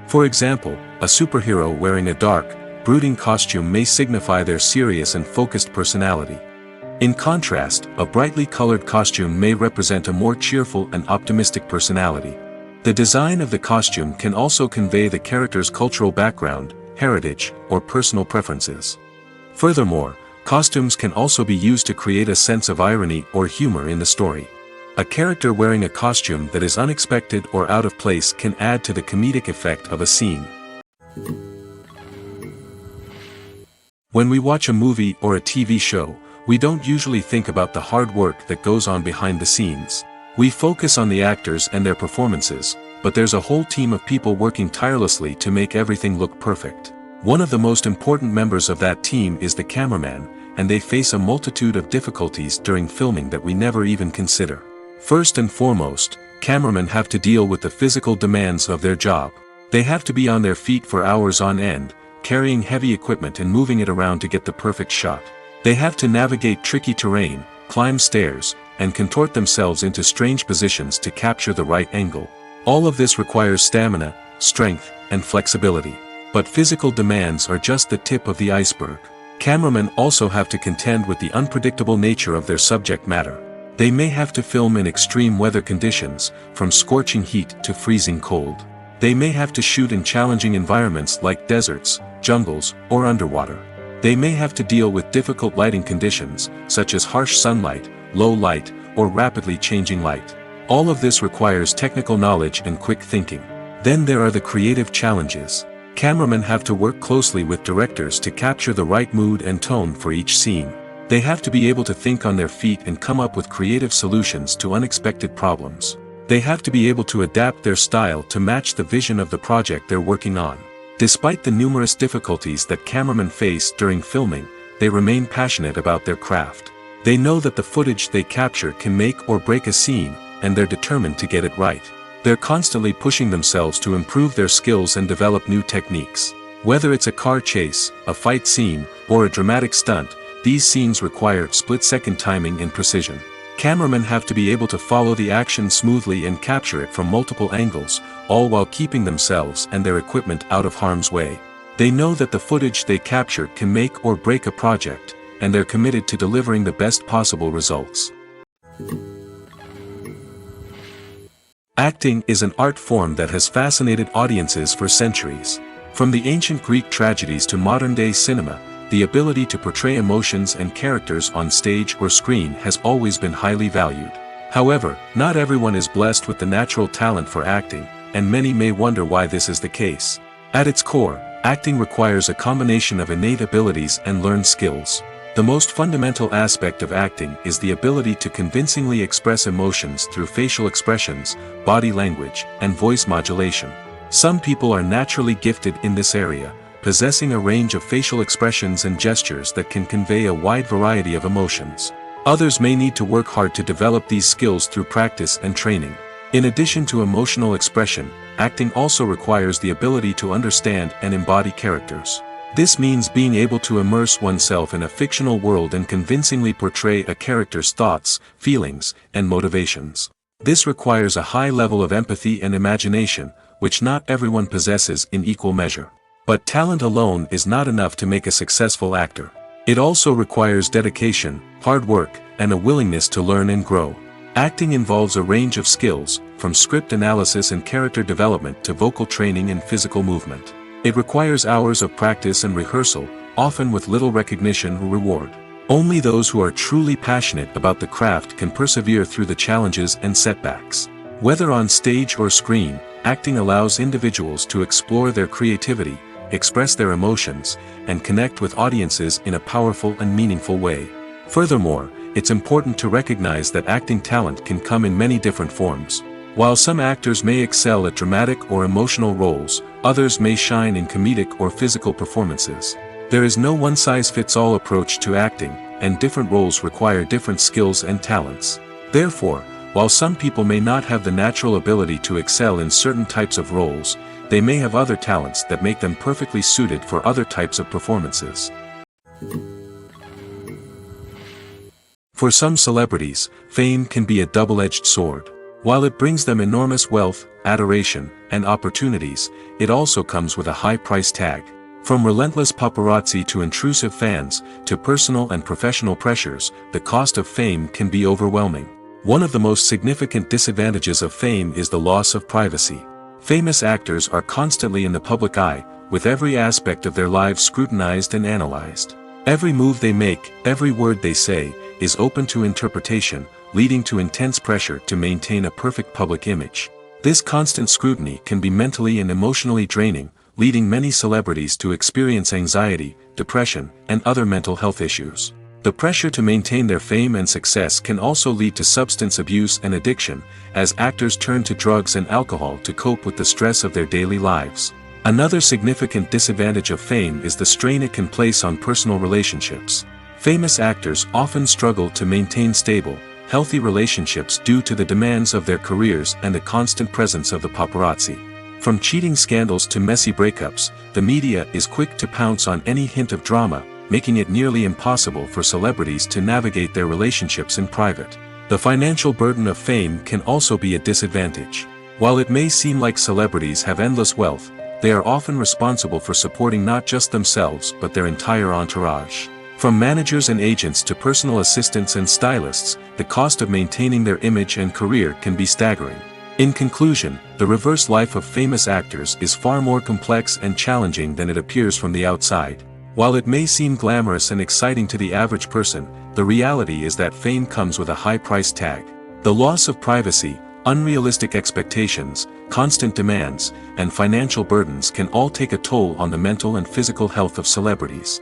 For example, a superhero wearing a dark, brooding costume may signify their serious and focused personality. In contrast, a brightly colored costume may represent a more cheerful and optimistic personality. The design of the costume can also convey the character's cultural background, heritage, or personal preferences. Furthermore, costumes can also be used to create a sense of irony or humor in the story. A character wearing a costume that is unexpected or out of place can add to the comedic effect of a scene. When we watch a movie or a TV show, we don't usually think about the hard work that goes on behind the scenes. We focus on the actors and their performances, but there's a whole team of people working tirelessly to make everything look perfect. One of the most important members of that team is the cameraman, and they face a multitude of difficulties during filming that we never even consider. First and foremost, cameramen have to deal with the physical demands of their job. They have to be on their feet for hours on end, carrying heavy equipment and moving it around to get the perfect shot. They have to navigate tricky terrain, climb stairs, and contort themselves into strange positions to capture the right angle. All of this requires stamina, strength, and flexibility. But physical demands are just the tip of the iceberg. Cameramen also have to contend with the unpredictable nature of their subject matter. They may have to film in extreme weather conditions, from scorching heat to freezing cold. They may have to shoot in challenging environments like deserts, jungles, or underwater. They may have to deal with difficult lighting conditions, such as harsh sunlight, low light, or rapidly changing light. All of this requires technical knowledge and quick thinking. Then there are the creative challenges. Cameramen have to work closely with directors to capture the right mood and tone for each scene. They have to be able to think on their feet and come up with creative solutions to unexpected problems. They have to be able to adapt their style to match the vision of the project they're working on. Despite the numerous difficulties that cameramen face during filming, they remain passionate about their craft. They know that the footage they capture can make or break a scene, and they're determined to get it right. They're constantly pushing themselves to improve their skills and develop new techniques. Whether it's a car chase, a fight scene, or a dramatic stunt, these scenes require split-second timing and precision. Cameramen have to be able to follow the action smoothly and capture it from multiple angles, all while keeping themselves and their equipment out of harm's way. They know that the footage they capture can make or break a project, and they're committed to delivering the best possible results. Acting is an art form that has fascinated audiences for centuries. From the ancient Greek tragedies to modern-day cinema, the ability to portray emotions and characters on stage or screen has always been highly valued. However, not everyone is blessed with the natural talent for acting, and many may wonder why this is the case. At its core, acting requires a combination of innate abilities and learned skills. The most fundamental aspect of acting is the ability to convincingly express emotions through facial expressions, body language, and voice modulation. Some people are naturally gifted in this area, possessing a range of facial expressions and gestures that can convey a wide variety of emotions. Others may need to work hard to develop these skills through practice and training. In addition to emotional expression, acting also requires the ability to understand and embody characters. This means being able to immerse oneself in a fictional world and convincingly portray a character's thoughts, feelings, and motivations. This requires a high level of empathy and imagination, which not everyone possesses in equal measure. But talent alone is not enough to make a successful actor. It also requires dedication, hard work, and a willingness to learn and grow. Acting involves a range of skills, from script analysis and character development to vocal training and physical movement. It requires hours of practice and rehearsal, often with little recognition or reward. Only those who are truly passionate about the craft can persevere through the challenges and setbacks. Whether on stage or screen, acting allows individuals to explore their creativity, express their emotions, and connect with audiences in a powerful and meaningful way. Furthermore, it's important to recognize that acting talent can come in many different forms. While some actors may excel at dramatic or emotional roles, others may shine in comedic or physical performances. There is no one-size-fits-all approach to acting, and different roles require different skills and talents. Therefore, while some people may not have the natural ability to excel in certain types of roles, they may have other talents that make them perfectly suited for other types of performances. For some celebrities, fame can be a double-edged sword. While it brings them enormous wealth, adoration, and opportunities, it also comes with a high price tag. From relentless paparazzi to intrusive fans, to personal and professional pressures, the cost of fame can be overwhelming. One of the most significant disadvantages of fame is the loss of privacy. Famous actors are constantly in the public eye, with every aspect of their lives scrutinized and analyzed. Every move they make, every word they say, is open to interpretation, leading to intense pressure to maintain a perfect public image. This constant scrutiny can be mentally and emotionally draining, leading many celebrities to experience anxiety, depression, and other mental health issues. The pressure to maintain their fame and success can also lead to substance abuse and addiction, as actors turn to drugs and alcohol to cope with the stress of their daily lives. Another significant disadvantage of fame is the strain it can place on personal relationships. Famous actors often struggle to maintain stable, healthy relationships due to the demands of their careers and the constant presence of the paparazzi. From cheating scandals to messy breakups, the media is quick to pounce on any hint of drama, making it nearly impossible for celebrities to navigate their relationships in private. The financial burden of fame can also be a disadvantage. While it may seem like celebrities have endless wealth, they are often responsible for supporting not just themselves but their entire entourage. From managers and agents to personal assistants and stylists, the cost of maintaining their image and career can be staggering. In conclusion, the reverse life of famous actors is far more complex and challenging than it appears from the outside. While it may seem glamorous and exciting to the average person, the reality is that fame comes with a high price tag. The loss of privacy, unrealistic expectations, constant demands, and financial burdens can all take a toll on the mental and physical health of celebrities.